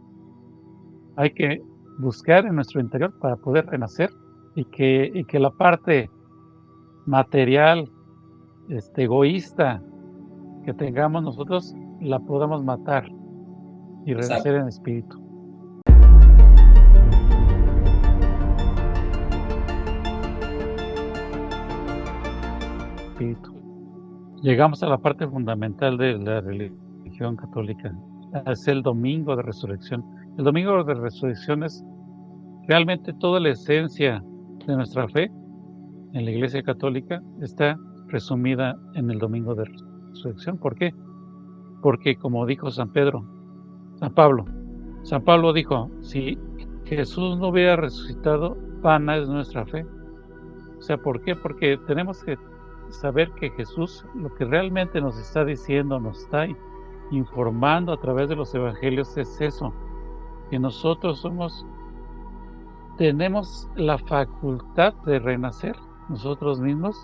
Hay que buscar en nuestro interior para poder renacer y que la parte material, egoísta que tengamos nosotros, la podamos matar y renacer en espíritu. Llegamos a la parte fundamental de la religión católica. Es el domingo de resurrección. El domingo de resurrección es Realmente toda la esencia de nuestra fe en la Iglesia Católica está resumida en el Domingo de Resurrección. ¿Por qué? Porque como dijo San Pablo dijo, si Jesús no hubiera resucitado, vana es nuestra fe. O sea, ¿por qué? Porque tenemos que saber que Jesús lo que realmente nos está diciendo, nos está informando a través de los evangelios es eso, que nosotros tenemos la facultad de renacer nosotros mismos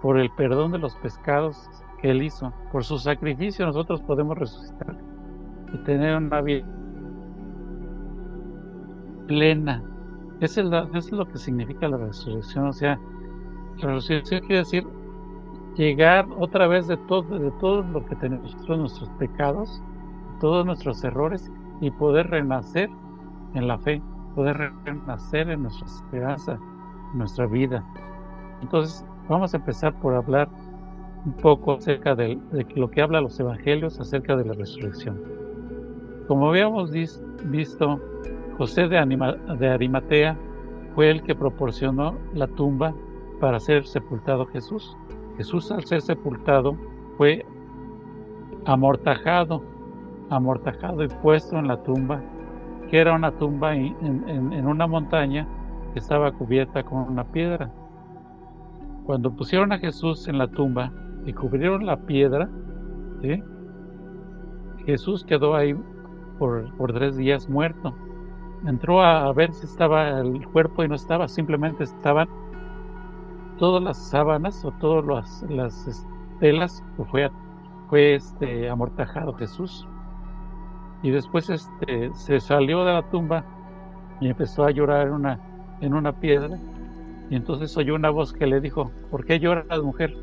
por el perdón de los pecados que Él hizo. Por su sacrificio nosotros podemos resucitar y tener una vida plena. Eso es lo que significa la resurrección. O sea, la resurrección quiere decir llegar otra vez de todo lo que tenemos, todos nuestros pecados, todos nuestros errores, y poder renacer en la fe, poder renacer en nuestra esperanza, en nuestra vida. Entonces, vamos a empezar por hablar un poco acerca de lo que habla los evangelios acerca de la resurrección. Como habíamos visto, José de Arimatea fue el que proporcionó la tumba para ser sepultado Jesús. Jesús, al ser sepultado, fue amortajado y puesto en la tumba, que era una tumba en una montaña que estaba cubierta con una piedra. Cuando pusieron a Jesús en la tumba y cubrieron la piedra, ¿sí?, Jesús quedó ahí por 3 días muerto. Entró a ver si estaba el cuerpo y no estaba, simplemente estaban todas las sábanas o todas las telas que fue amortajado Jesús. Y después se salió de la tumba y empezó a llorar en una piedra. Y entonces oyó una voz que le dijo: ¿por qué lloras, mujer?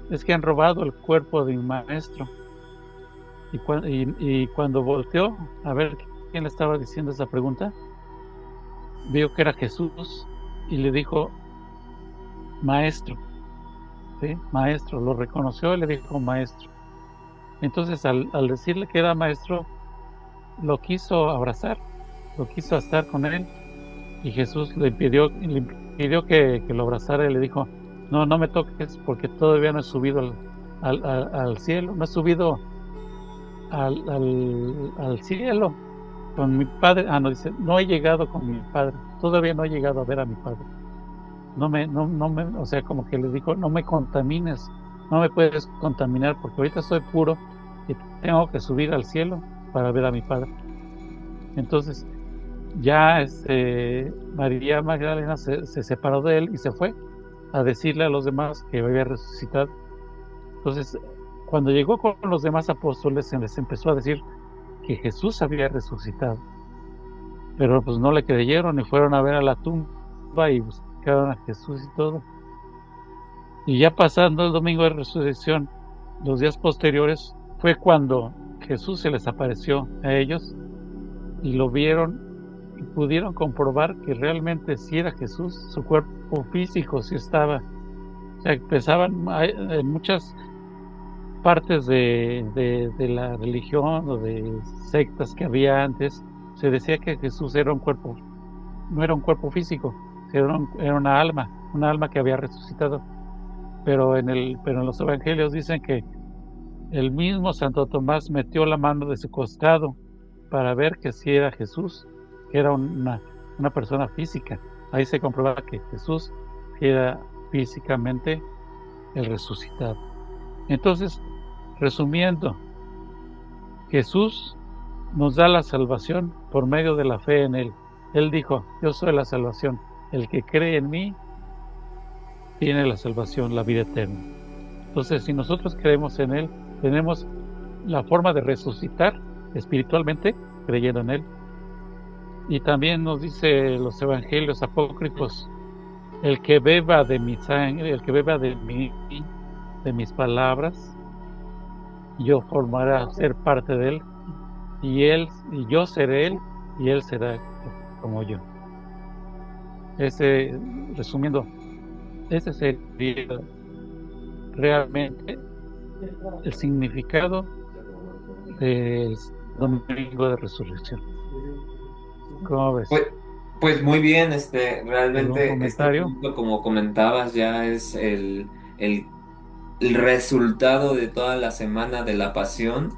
Es que han robado el cuerpo de mi maestro. Y cuando volteó a ver quién le estaba diciendo esa pregunta, vio que era Jesús y le dijo: maestro, ¿sí? Maestro, lo reconoció y le dijo maestro. Entonces al decirle que era maestro, lo quiso abrazar, lo quiso estar con él, y Jesús le pidió que lo abrazara y le dijo: no me toques, porque todavía no he subido al cielo, no he subido al cielo con mi padre. Dice, no he llegado con mi padre, todavía no he llegado a ver a mi padre. O sea, como que le dijo: no me contamines, no me puedes contaminar, porque ahorita soy puro y tengo que subir al cielo para ver a mi padre. Entonces ya María Magdalena se separó de él y se fue a decirle a los demás que había resucitado. Entonces, cuando llegó con los demás apóstoles, se les empezó a decir que Jesús había resucitado, pero pues no le creyeron y fueron a ver a la tumba y buscaron a Jesús y todo. Y ya pasando el domingo de resurrección, los días posteriores, fue cuando Jesús se les apareció a ellos y lo vieron y pudieron comprobar que realmente sí era Jesús, su cuerpo físico sí estaba. O sea, empezaban en muchas partes de la religión o de sectas que había antes, se decía que Jesús era no era un cuerpo físico, era una alma que había resucitado. Pero en los evangelios dicen que el mismo Santo Tomás metió la mano de su costado para ver que sí era Jesús, que era una persona física. Ahí se comprueba que Jesús era físicamente el resucitado. Entonces, resumiendo, Jesús nos da la salvación por medio de la fe en Él. Él dijo: yo soy la salvación, el que cree en mí tiene la salvación, la vida eterna. Entonces, si nosotros creemos en Él, tenemos la forma de resucitar espiritualmente creyendo en Él. Y también nos dice los evangelios apócrifos: el que beba de mi sangre, el que beba de mis palabras, yo formaré a ser parte de Él, y yo seré Él, y Él será como yo. Resumiendo, ese sería realmente el significado del domingo de resurrección. ¿Cómo ves? Pues muy bien, ¿Algún realmente este comentario? punto, como comentabas, ya es el resultado de toda la semana de la pasión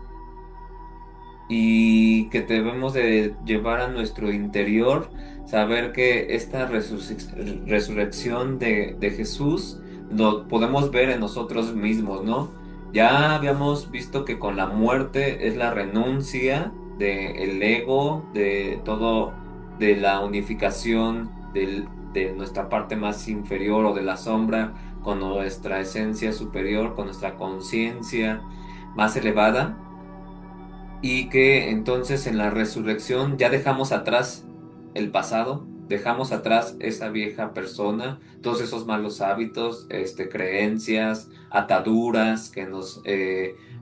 y que debemos de llevar a nuestro interior, saber que esta resurrección de Jesús lo podemos ver en nosotros mismos, ¿no? Ya habíamos visto que con la muerte es la renuncia del ego, de todo, de la unificación de nuestra parte más inferior o de la sombra con nuestra esencia superior, con nuestra conciencia más elevada y que entonces en la resurrección ya dejamos atrás el pasado, dejamos atrás esa vieja persona, todos esos malos hábitos, creencias, ataduras que nos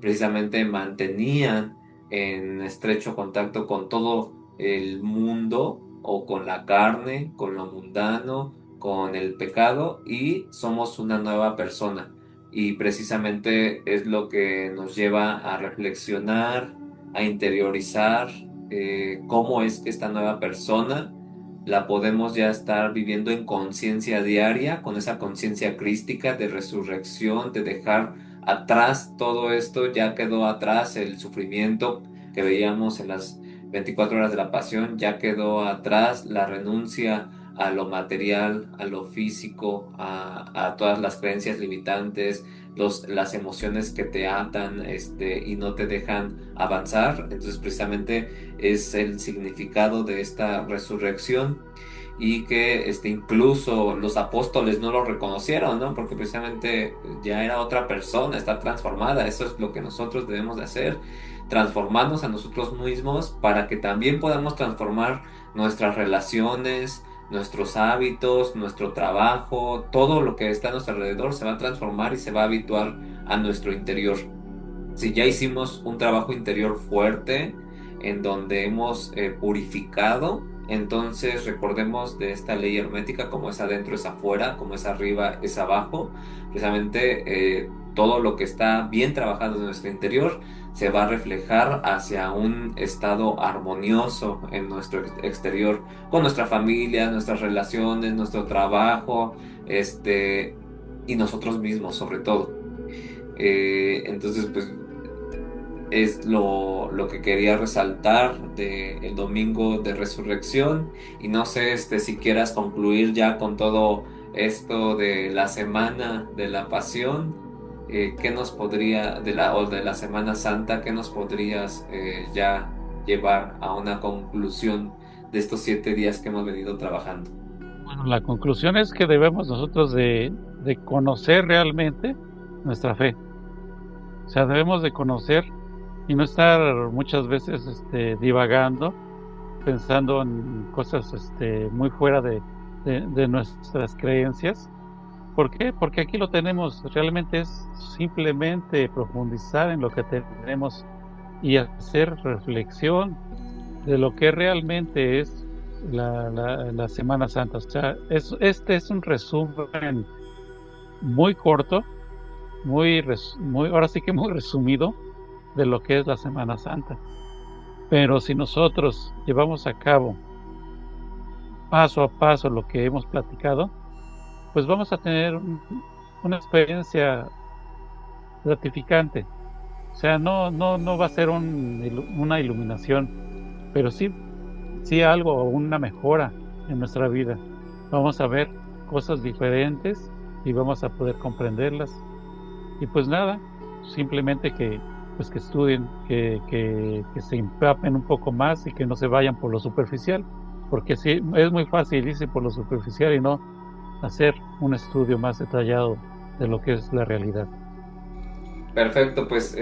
precisamente mantenían en estrecho contacto con todo el mundo o con la carne, con lo mundano, con el pecado y somos una nueva persona. Y precisamente es lo que nos lleva a reflexionar, a interiorizar cómo es que esta nueva persona la podemos ya estar viviendo en conciencia diaria, con esa conciencia crística de resurrección, de dejar atrás todo esto, ya quedó atrás el sufrimiento que veíamos en las 24 horas de la pasión, ya quedó atrás la renuncia a lo material, a lo físico, a todas las creencias limitantes, las emociones que te atan, y no te dejan avanzar. Entonces, precisamente es el significado de esta resurrección y que incluso los apóstoles no lo reconocieron, ¿no? Porque precisamente ya era otra persona, está transformada. Eso es lo que nosotros debemos de hacer, transformarnos a nosotros mismos para que también podamos transformar nuestras relaciones, nuestros hábitos, nuestro trabajo, todo lo que está a nuestro alrededor se va a transformar y se va a habituar a nuestro interior. Si ya hicimos un trabajo interior fuerte en donde hemos purificado, entonces recordemos de esta ley hermética, como es adentro es afuera, como es arriba es abajo. Precisamente todo lo que está bien trabajado en nuestro interior se va a reflejar hacia un estado armonioso en nuestro exterior, con nuestra familia, nuestras relaciones, nuestro trabajo, y nosotros mismos sobre todo. Entonces, pues es lo que quería resaltar del domingo de resurrección. Y no sé si quieras concluir ya con todo esto de la semana de la pasión, ¿qué nos podría, o de la Semana Santa, qué nos podrías ya llevar a una conclusión de estos 7 días que hemos venido trabajando? Bueno, la conclusión es que debemos nosotros de conocer realmente nuestra fe. O sea, debemos de conocer y no estar muchas veces divagando, pensando en cosas muy fuera de nuestras creencias. ¿Por qué? Porque aquí lo tenemos, realmente es simplemente profundizar en lo que tenemos y hacer reflexión de lo que realmente es la Semana Santa. O sea, este es un resumen muy corto, ahora sí que muy resumido de lo que es la Semana Santa. Pero si nosotros llevamos a cabo paso a paso lo que hemos platicado, pues vamos a tener una experiencia gratificante. O sea, no va a ser una iluminación, pero sí algo, una mejora en nuestra vida. Vamos a ver cosas diferentes y vamos a poder comprenderlas. Y pues nada, simplemente pues que estudien, que se empapen un poco más y que no se vayan por lo superficial, porque sí, es muy fácil irse por lo superficial y no hacer un estudio más detallado de lo que es la realidad. Perfecto, pues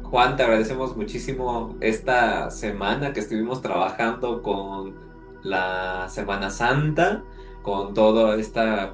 Juan, te agradecemos muchísimo esta semana que estuvimos trabajando con la Semana Santa, con toda esta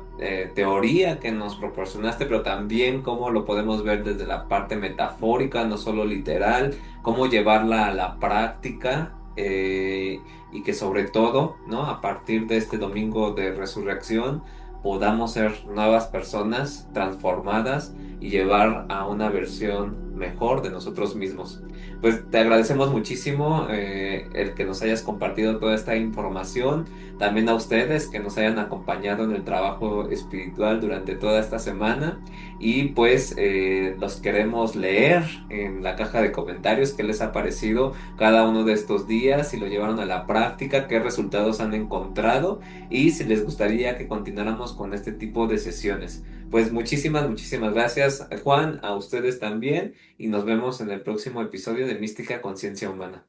teoría que nos proporcionaste, pero también cómo lo podemos ver desde la parte metafórica, no solo literal, cómo llevarla a la práctica, y que sobre todo, ¿no? A partir de este domingo de resurrección podamos ser nuevas personas transformadas y llevar a una versión mejor de nosotros mismos. Pues te agradecemos muchísimo el que nos hayas compartido toda esta información, también a ustedes que nos hayan acompañado en el trabajo espiritual durante toda esta semana y pues los queremos leer en la caja de comentarios qué les ha parecido cada uno de estos días, si lo llevaron a la práctica, qué resultados han encontrado y si les gustaría que continuáramos con este tipo de sesiones. Pues muchísimas gracias, Juan, a ustedes también y nos vemos en el próximo episodio de Mística Conciencia Humana.